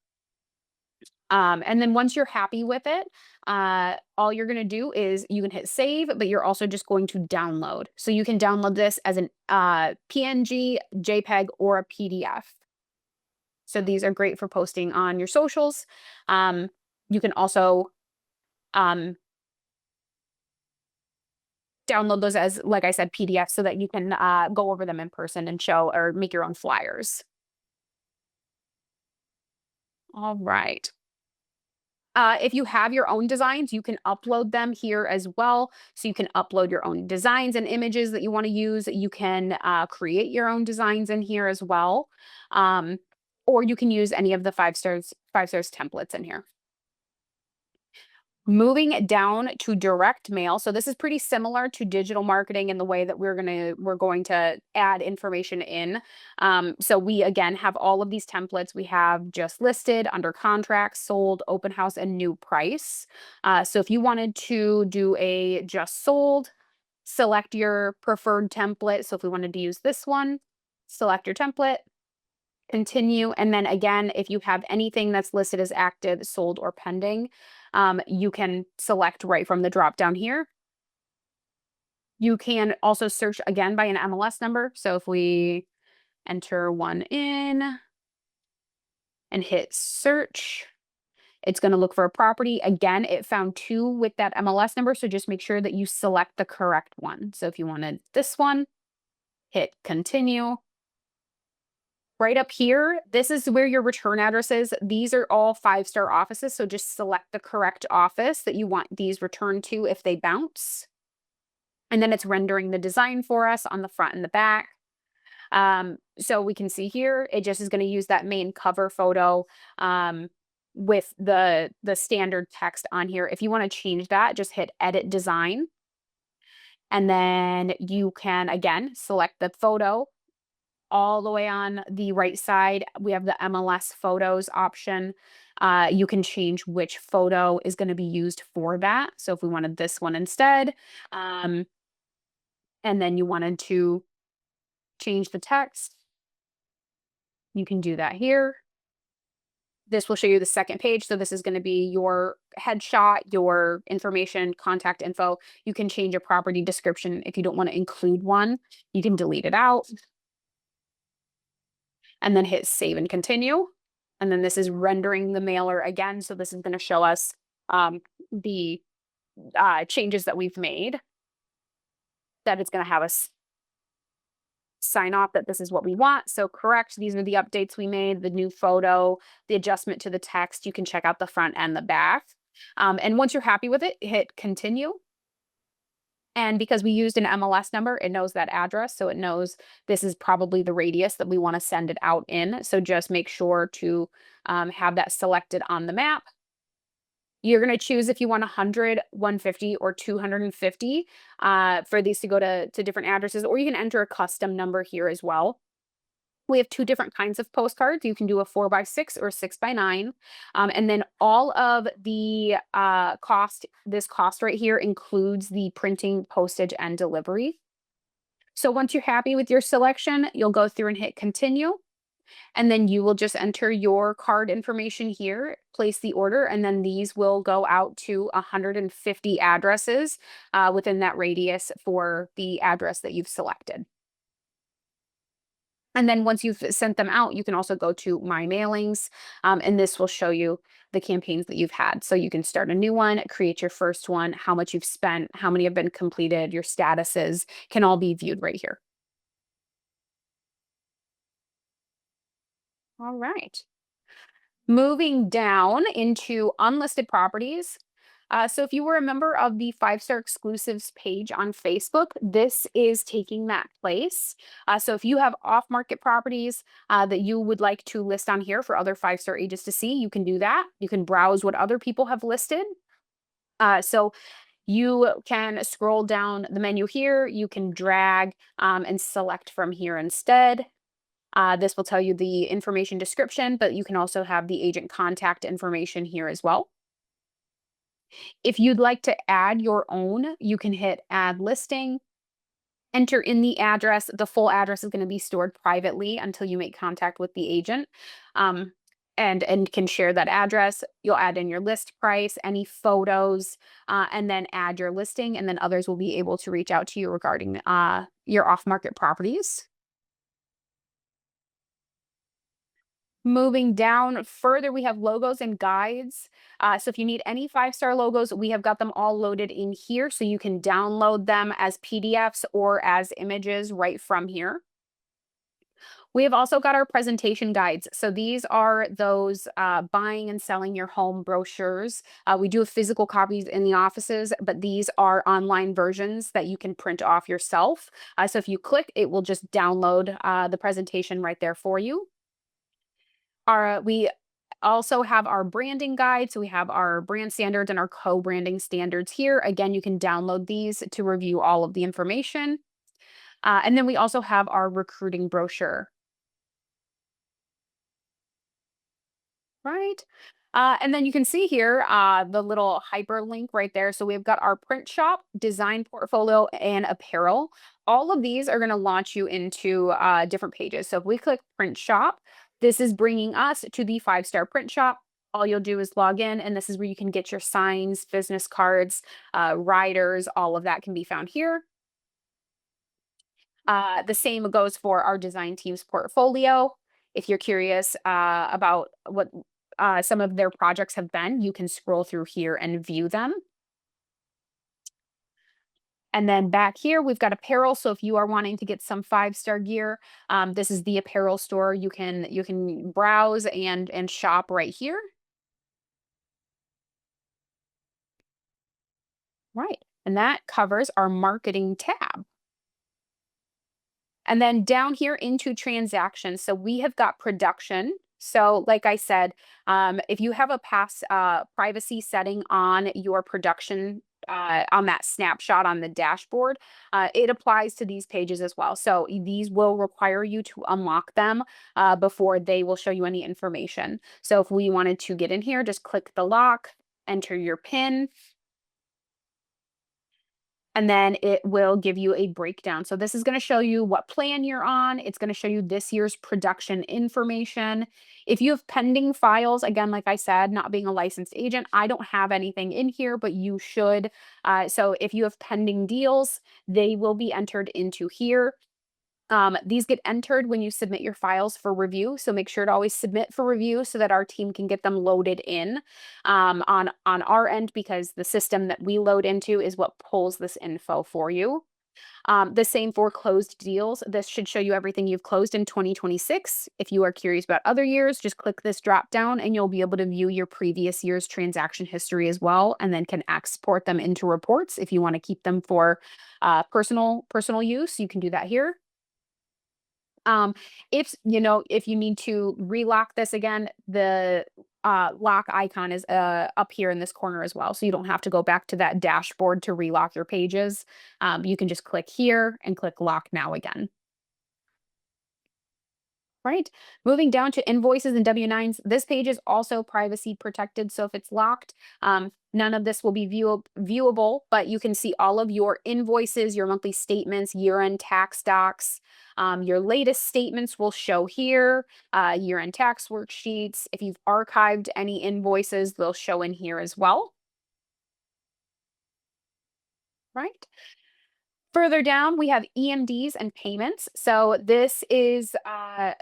And then once you're happy with it, all you're going to do is you can hit save, but you're also just going to download. So you can download this as an PNG, JPEG, or a PDF. So these are great for posting on your socials. You can also download those as, like I said, PDFs so that you can go over them in person and show or make your own flyers. All right. If you have your own designs, you can upload them here as well. So you can upload your own designs and images that you want to use. You can create your own designs in here as well. Or you can use any of the 5 stars templates in here. Moving down to direct mail. So this is pretty similar to digital marketing in the way that we're going to add information in. So we again have all of these templates. We have just listed, under contract, sold, open house, and new price. So if you wanted to do a just sold, select your preferred template. So if we wanted to use this one, select your template, continue. And then again, if you have anything that's listed as active, sold, or pending, you can select right from the drop down here. You can also search again by an MLS number. So if we enter one in and hit search, it's going to look for a property. Again, it found two with that MLS number. So just make sure that you select the correct one. So if you wanted this one, hit continue. Right up here, this is where your return address is. These are all 5-star offices, so just select the correct office that you want these returned to if they bounce. And then it's rendering the design for us on the front and the back. So we can see here, it just is going to use that main cover photo with the standard text on here. If you want to change that, just hit edit design. And then you can, again, select the photo. All the way on the right side, we have the MLS photos option. You can change which photo is going to be used for that. So if we wanted this one instead, um, and then you wanted to change the text, you can do that here. This will show you the second page. So this is going to be your headshot, your information, contact info. You can change a property description. If you don't want to include one, you can delete it out. And then hit save and continue. And then this is rendering the mailer again. So this is going to show us the changes that we've made, that it's going to have us sign off that this is what we want. So correct, these are the updates we made, the new photo, the adjustment to the text. You can check out the front and the back. And once you're happy with it, hit continue. And because we used an MLS number, it knows that address. So it knows this is probably the radius that we want to send it out in. So just make sure to have that selected on the map. You're going to choose if you want 100, 150, or 250 for these to go to different addresses, or you can enter a custom number here as well. We have two different kinds of postcards. You can do a 4x6 or 6x9. And then all of the this cost right here includes the printing, postage, and delivery. So once you're happy with your selection, you'll go through and hit continue. And then you will just enter your card information here, place the order, and then these will go out to 150 addresses within that radius for the address that you've selected. And then once you've sent them out, you can also go to My Mailings, and this will show you the campaigns that you've had. So you can start a new one, create your first one, how much you've spent, how many have been completed, your statuses can all be viewed right here. All right. Moving down into unlisted properties. So if you were a member of the 5-star exclusives page on Facebook, this is taking that place. So if you have off-market properties that you would like to list on here for other 5-star agents to see, you can do that. You can browse what other people have listed. So you can scroll down the menu here. You can drag and select from here instead. This will tell you the information description, but you can also have the agent contact information here as well. If you'd like to add your own, you can hit add listing, enter in the address. The full address is going to be stored privately until you make contact with the agent. And can share that address. You'll add in your list price, any photos, and then add your listing, and then others will be able to reach out to you regarding your off-market properties. Moving down further, we have logos and guides. So if you need any 5-star logos, we have got them all loaded in here. So you can download them as PDFs or as images right from here. We have also got our presentation guides. So these are those buying and selling your home brochures. We do have physical copies in the offices, but these are online versions that you can print off yourself. So if you click, it will just download the presentation right there for you. We also have our branding guide. So we have our brand standards and our co-branding standards here. Again, you can download these to review all of the information. And then we also have our recruiting brochure. Right. And then you can see here the little hyperlink right there. So we've got our print shop, design portfolio, and apparel. All of these are going to launch you into different pages. So if we click print shop, this is bringing us to the 5-star print shop. All you'll do is log in, and this is where you can get your signs, business cards, riders, all of that can be found here. The same goes for our design team's portfolio. If you're curious about what some of their projects have been, you can scroll through here and view them. And then back here, we've got apparel. So if you are wanting to get some 5-star gear, this is the apparel store. You can browse and shop right here. Right. And that covers our marketing tab. And then down here into transactions. So we have got production. So, like I said, if you have a pass privacy setting on your production, on that snapshot on the dashboard, it applies to these pages as well. So, these will require you to unlock them before they will show you any information. So, if we wanted to get in here, just click the lock, enter your PIN, and then it will give you a breakdown. So this is going to show you what plan you're on. It's going to show you this year's production information. If you have pending files, again, like I said, not being a licensed agent, I don't have anything in here, but you should. So if you have pending deals, they will be entered into here. These get entered when you submit your files for review. So make sure to always submit for review so that our team can get them loaded in on our end, because the system that we load into is what pulls this info for you. The same for closed deals. This should show you everything you've closed in 2026. If you are curious about other years, just click this drop down and you'll be able to view your previous year's transaction history as well, and then can export them into reports. If you want to keep them for personal use, you can do that here. If you need to relock this again, the lock icon is up here in this corner as well. So you don't have to go back to that dashboard to relock your pages. You can just click here and click lock now again. Right. Moving down to invoices and W-9s. This page is also privacy protected. So if it's locked, none of this will be viewable, but you can see all of your invoices, your monthly statements, year-end tax docs. Your latest statements will show here, year-end tax worksheets. If you've archived any invoices, they'll show in here as well. Right. Further down, we have EMDs and payments. So this is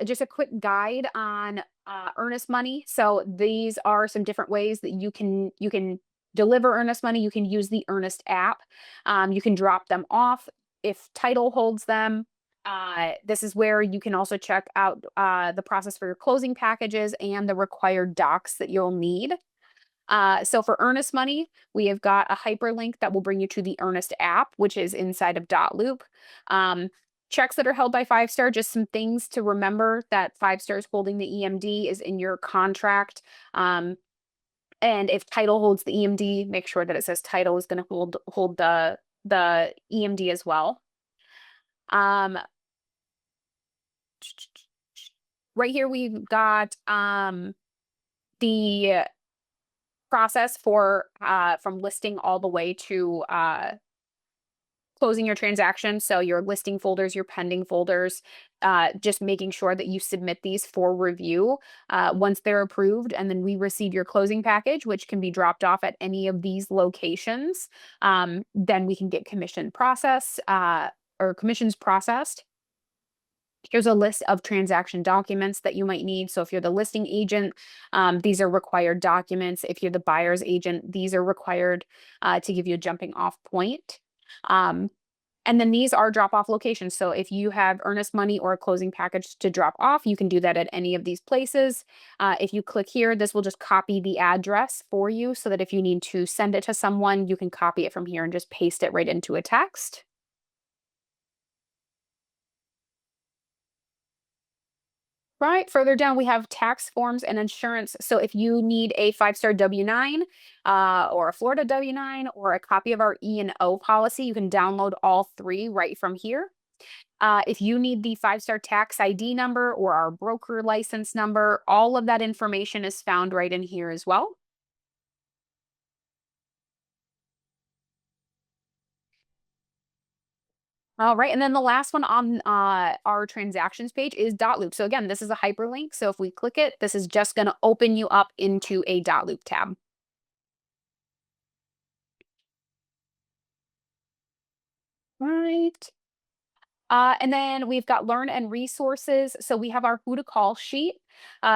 just a quick guide on earnest money. So these are some different ways that you can deliver earnest money. You can use the Earnest app. You can drop them off if title holds them. This is where you can also check out the process for your closing packages and the required docs that you'll need. So for earnest money, we have got a hyperlink that will bring you to the Earnest app, which is inside of Dot Um, Checks that are held by 5-star, just some things to remember that 5-stars holding the EMD is in your contract. And if title holds the EMD, make sure that it says title is going to hold the EMD as well. Um, right here we've got the process for from listing all the way to closing your transaction. So your listing folders, your pending folders, just making sure that you submit these for review once they're approved, and then we receive your closing package, which can be dropped off at any of these locations. Then we can get commissions processed. Here's a list of transaction documents that you might need. So if you're the listing agent, these are required documents. If you're the buyer's agent, these are required to give you a jumping off point. Um, and then these are drop off locations. So if you have earnest money or a closing package to drop off, you can do that at any of these places. If you click here, this will just copy the address for you so that if you need to send it to someone, you can copy it from here and just paste it right into a text. Right. Further down, we have tax forms and insurance. So if you need a 5-star W-9 or a Florida W-9 or a copy of our E&O policy, you can download all three right from here. If you need the 5-star tax ID number or our broker license number, all of that information is found right in here as well. All right. And then the last one on our transactions page is dot loop. So again, this is a hyperlink. So if we click it, this is just going to open you up into a dot loop tab. Right. And then we've got learn and resources. So we have our who to call sheet.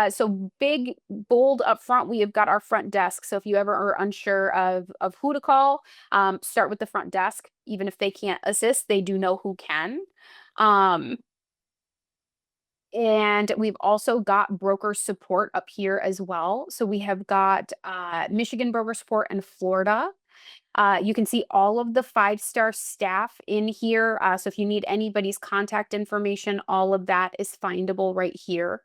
So big, bold up front, we have got our front desk. So if you ever are unsure of who to call, start with the front desk. Even if they can't assist, they do know who can. Um, and we've also got broker support up here as well. So we have got Michigan broker support and Florida. You can see all of the 5-star staff in here. So if you need anybody's contact information, all of that is findable right here.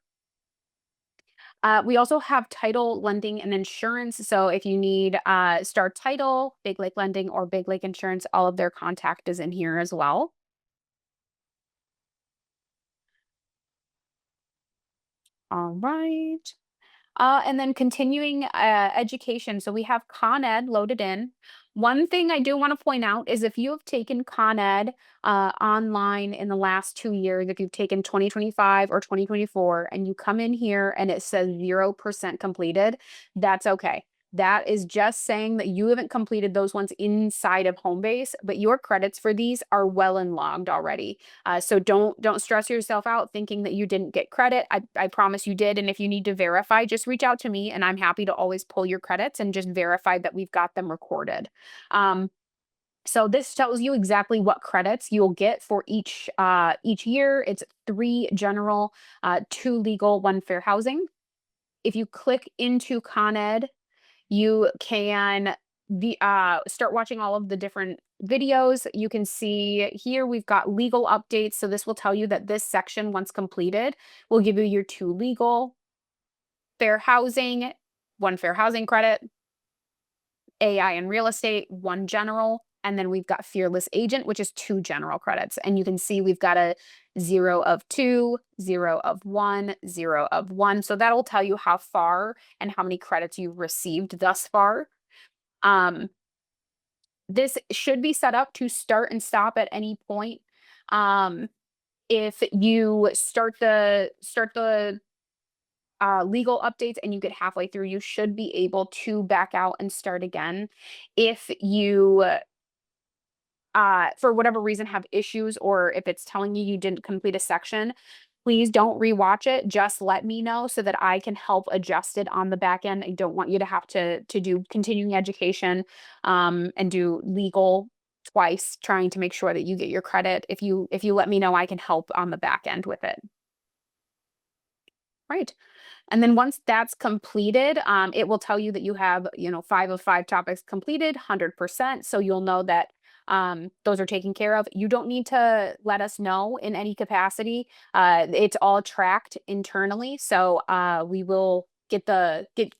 We also have title, lending, and insurance. So if you need Star Title, Big Lake Lending, or Big Lake Insurance, all of their contact is in here as well. All right. And then continuing education. So we have Con Ed loaded in. One thing I do want to point out is if you have taken Con Ed online in the last 2 years, if you've taken 2025 or 2024, and you come in here and it says 0% completed, that's okay. That is just saying that you haven't completed those ones inside of Homebase, but your credits for these are well and logged already. So don't stress yourself out thinking that you didn't get credit. I promise you did. And if you need to verify, just reach out to me and I'm happy to always pull your credits and just verify that we've got them recorded. Um, so this tells you exactly what credits you'll get for each year. It's 3 general, 2 legal, 1 fair housing. If you click into Con Ed, you can start watching all of the different videos. You can see here we've got legal updates. So this will tell you that this section, once completed, will give you your 2 legal, fair housing, 1 fair housing credit, AI and real estate, 1 general, and then we've got fearless agent, which is 2 general credits. And you can see we've got a 0 of 2, 0 of 1, 0 of 1. So that'll tell you how far and how many credits you've received thus far. Um, this should be set up to start and stop at any point. Um, if you start the legal updates and you get halfway through, you should be able to back out and start again. If you for whatever reason have issues or if it's telling you you didn't complete a section, please don't rewatch it. Just let me know so that I can help adjust it on the back end. I don't want you to have to do continuing education and do legal twice trying to make sure that you get your credit. If you let me know, I can help on the back end with it. Right. And then once that's completed, it will tell you that you have, 5 of 5 topics completed, 100%. So you'll know that those are taken care of. You don't need to let us know in any capacity. It's all tracked internally. So we will get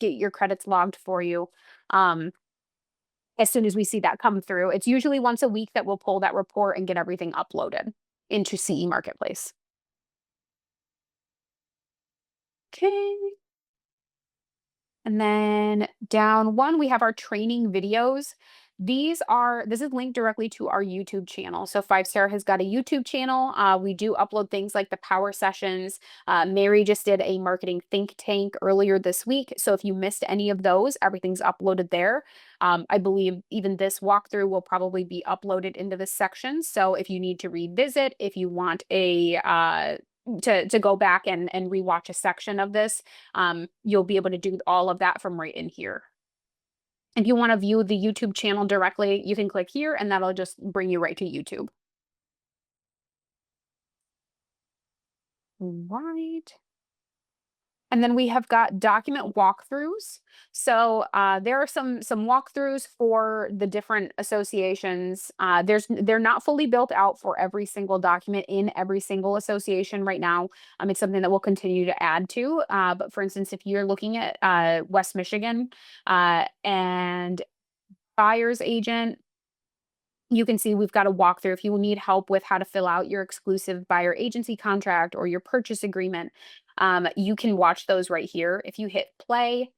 your credits logged for you as soon as we see that come through. It's usually once a week that we'll pull that report and get everything uploaded into CE Marketplace. Okay. And then down one, we have our training videos. This is linked directly to our YouTube channel. So 5-Star has got a YouTube channel. We do upload things like the power sessions. Mary just did a marketing think tank earlier this week. So if you missed any of those, everything's uploaded there. I believe even this walkthrough will probably be uploaded into this section. So if you need to revisit, if you want to go back and rewatch a section of this, you'll be able to do all of that from right in here. If you want to view the YouTube channel directly, you can click here and that'll just bring you right to YouTube. Right. And then we have got document walkthroughs. So there are some walkthroughs for the different associations. They're not fully built out for every single document in every single association right now. It's something that we'll continue to add to. But for instance, if you're looking at West Michigan and buyer's agent, you can see we've got a walkthrough. If you need help with how to fill out your exclusive buyer agency contract or your purchase agreement, you can watch those right here. If you hit play,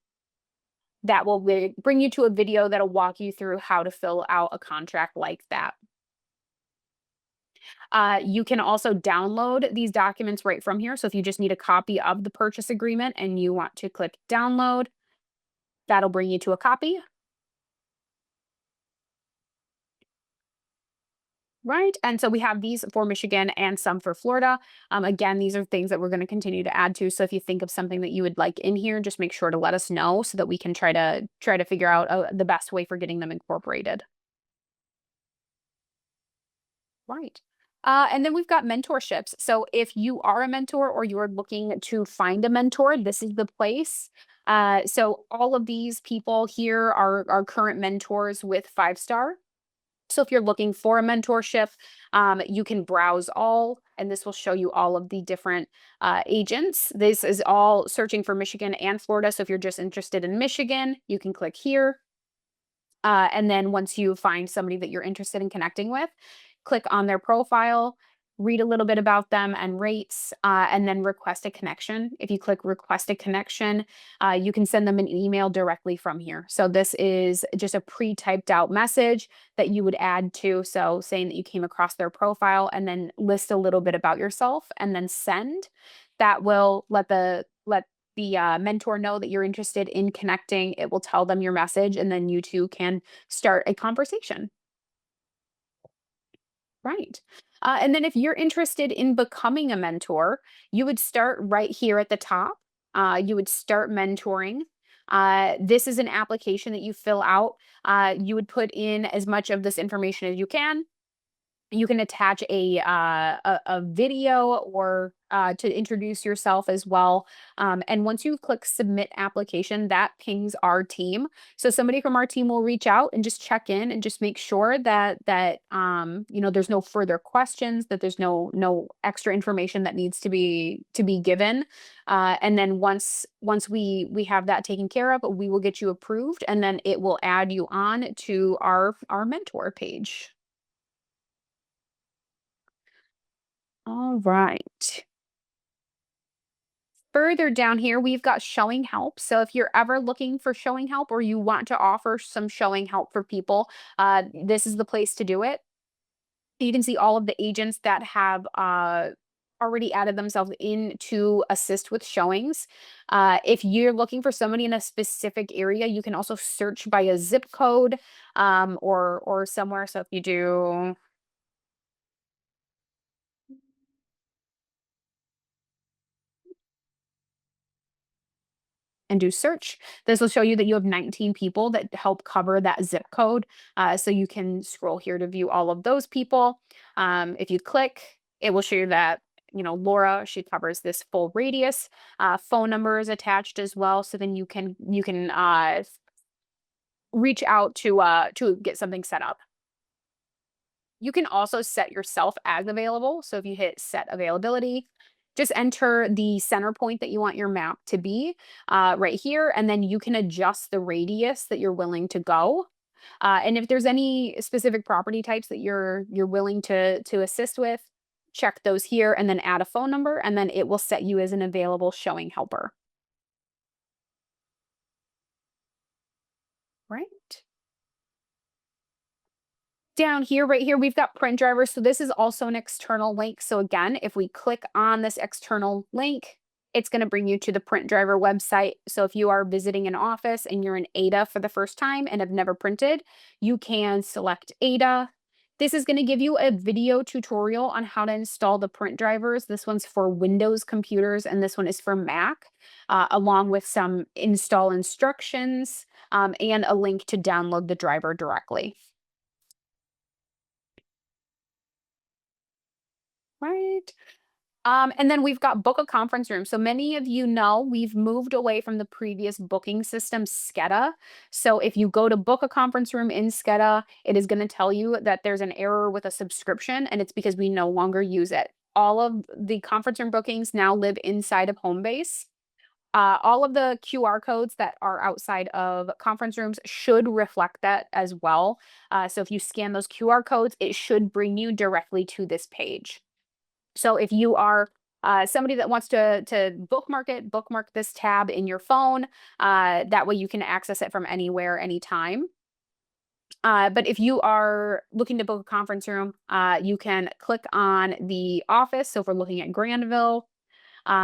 that will bring you to a video that'll walk you through how to fill out a contract like that. You can also download these documents right from here. So if you just need a copy of the purchase agreement and you want to click download, that'll bring you to a copy. Right. And so we have these for Michigan and some for Florida. Again, these are things that we're going to continue to add to. So if you think of something that you would like in here, just make sure to let us know so that we can try to figure out the best way for getting them incorporated. Right. And then we've got mentorships. So if you are a mentor or you're looking to find a mentor, this is the place. So all of these people here are current mentors with 5 Star. So if you're looking for a mentorship, you can browse all, and this will show you all of the different agents. This is all searching for Michigan and Florida. So if you're just interested in Michigan, you can click here. And then once you find somebody that you're interested in connecting with, click on their profile, read a little bit about them and rates, and then request a connection. If you click request a connection, you can send them an email directly from here. So this is just a pre-typed out message that you would add to. So saying that you came across their profile and then list a little bit about yourself and then send. That will let the mentor know that you're interested in connecting. It will tell them your message, and then you two can start a conversation. Right. And then if you're interested in becoming a mentor, you would start right here at the top. You would start mentoring. This is an application that you fill out. You would put in as much of this information as you can. You can attach a video or to introduce yourself as well. And once you click submit application, that pings our team. So somebody from our team will reach out and just check in and just make sure that there's no further questions, that there's no extra information that needs to be given. And then once we have that taken care of, we will get you approved, and then it will add you on to our mentor page. All right. Further down here, we've got showing help. So if you're ever looking for showing help or you want to offer some showing help for people, this is the place to do it. You can see all of the agents that have already added themselves in to assist with showings. If you're looking for somebody in a specific area, you can also search by a zip code or somewhere. So if you do and do search. This will show you that you have 19 people that help cover that zip code. So you can scroll here to view all of those people. If you click, it will show you that, Laura, she covers this full radius. Phone number is attached as well. So then you can reach out to get something set up. You can also set yourself as available. So if you hit set availability, just enter the center point that you want your map to be right here, and then you can adjust the radius that you're willing to go. And if there's any specific property types that you're willing to assist with, check those here, and then add a phone number, and then it will set you as an available showing helper. Right. Down here, right here, we've got print drivers. So this is also an external link. So again, if we click on this external link, it's going to bring you to the print driver website. So if you are visiting an office and you're in Ada for the first time and have never printed, you can select Ada. This is going to give you a video tutorial on how to install the print drivers. This one's for Windows computers and this one is for Mac, along with some install instructions and a link to download the driver directly. Right. And then we've got book a conference room. So many of you know we've moved away from the previous booking system, SCEDA. So if you go to book a conference room in SCEDA, it is going to tell you that there's an error with a subscription, and it's because we no longer use it. All of the conference room bookings now live inside of Homebase. All of the QR codes that are outside of conference rooms should reflect that as well. So if you scan those QR codes, it should bring you directly to this page. So if you are somebody that wants to bookmark it, bookmark this tab in your phone. That way you can access it from anywhere, anytime. But if you are looking to book a conference room, you can click on the office. So if we're looking at Granville,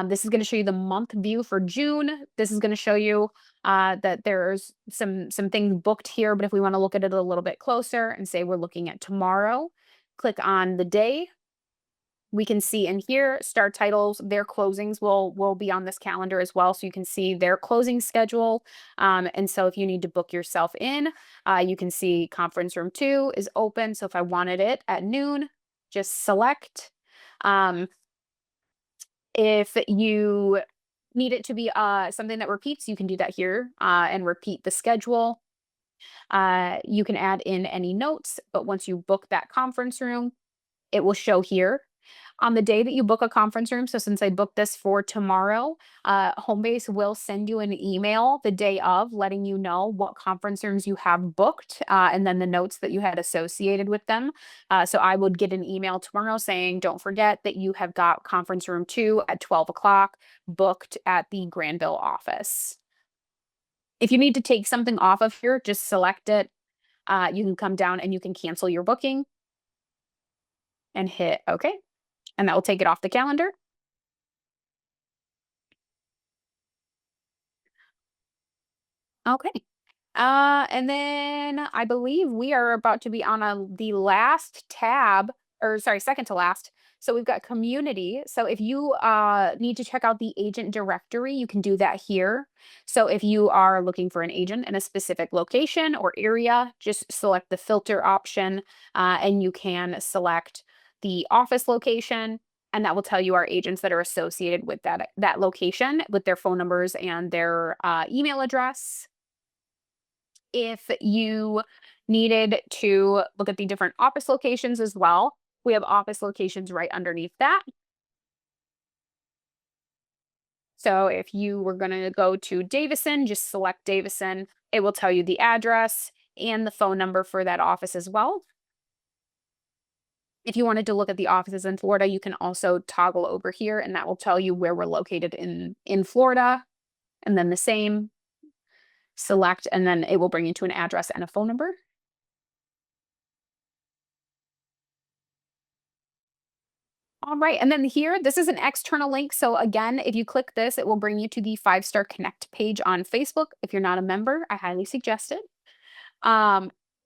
this is going to show you the month view for June. This is going to show you that there's some things booked here. But if we want to look at it a little bit closer and say we're looking at tomorrow, click on the day. We can see in here star titles, their closings will be on this calendar as well, so you can see their closing schedule. And so if you need to book yourself in, you can see conference room 2 is open. So if I wanted it at noon, just select. Um, if you need it to be something that repeats, you can do that here and repeat the schedule. You can add in any notes, but once you book that conference room, it will show here. On the day that you book a conference room, so since I booked this for tomorrow, Homebase will send you an email the day of letting you know what conference rooms you have booked and then the notes that you had associated with them. So I would get an email tomorrow saying, don't forget that you have got conference room 2 at 12 o'clock booked at the Granville office. If you need to take something off of here, just select it. You can come down and you can cancel your booking and hit OK. And that will take it off the calendar. Okay. And then I believe we are about to be on the last tab, or sorry, second to last. So we've got community. So if you need to check out the agent directory, you can do that here. So if you are looking for an agent in a specific location or area, just select the filter option and you can select the office location. And that will tell you our agents that are associated with that location with their phone numbers and their email address. If you needed to look at the different office locations as well, we have office locations right underneath that. So if you were going to go to Davison, just select Davison. It will tell you the address and the phone number for that office as well. If you wanted to look at the offices in Florida, you can also toggle over here and that will tell you where we're located in Florida. And then the same, select, and then it will bring you to an address and a phone number. All right, and then here, this is an external link. So again, if you click this, it will bring you to the 5-Star Connect page on Facebook. If you're not a member, I highly suggest it.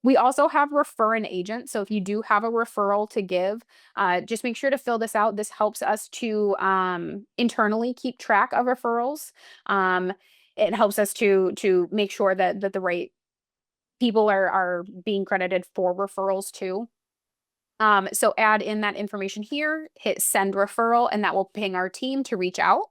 We also have refer an agent. So if you do have a referral to give, just make sure to fill this out. This helps us to internally keep track of referrals. It helps us to make sure that the right people are being credited for referrals too. So add in that information here, hit send referral, and that will ping our team to reach out.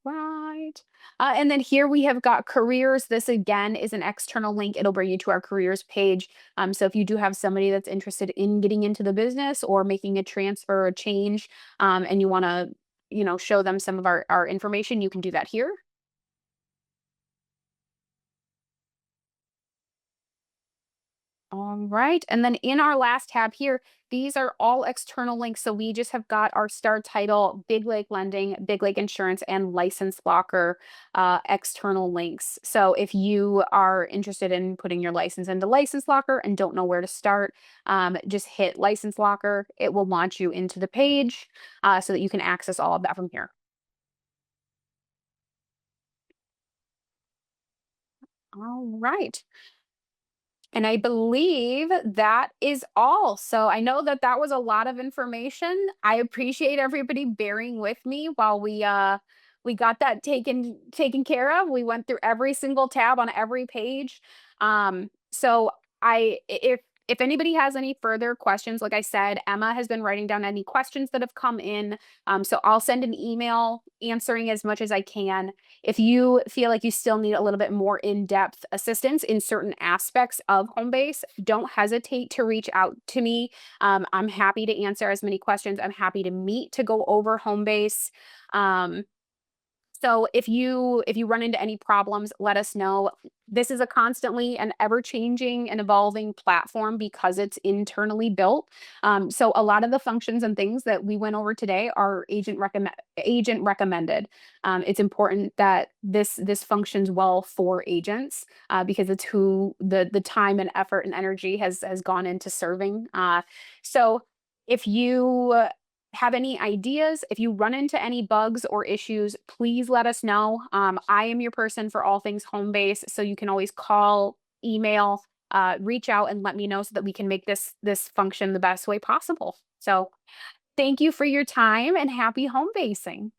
Right. And then here we have got careers. This again is an external link. It'll bring you to our careers page. So if you do have somebody that's interested in getting into the business or making a transfer or a change, and you want to, show them some of our information, you can do that here. All right. And then in our last tab here, these are all external links. So we just have got our star title, Big Lake Lending, Big Lake Insurance, and License Locker external links. So if you are interested in putting your license into License Locker and don't know where to start, just hit License Locker. It will launch you into the page so that you can access all of that from here. All right. And I believe that is all. So I know that that was a lot of information. I appreciate everybody bearing with me while we got that taken care of. We went through every single tab on every page. So if if anybody has any further questions, like I said, Emma has been writing down any questions that have come in. So I'll send an email answering as much as I can. If you feel like you still need a little bit more in-depth assistance in certain aspects of Homebase, don't hesitate to reach out to me. I'm happy to answer as many questions. I'm happy to meet to go over Homebase. Um, so if you run into any problems, let us know. This is a constantly and ever changing and evolving platform because it's internally built. So a lot of the functions and things that we went over today are agent recommended. It's important that this functions well for agents because it's who the time and effort and energy has gone into serving. So if you have any ideas, if you run into any bugs or issues, please let us know. I am your person for all things home base, so you can always call, email, reach out, and let me know so that we can make this function the best way possible. So, thank you for your time and happy home basing.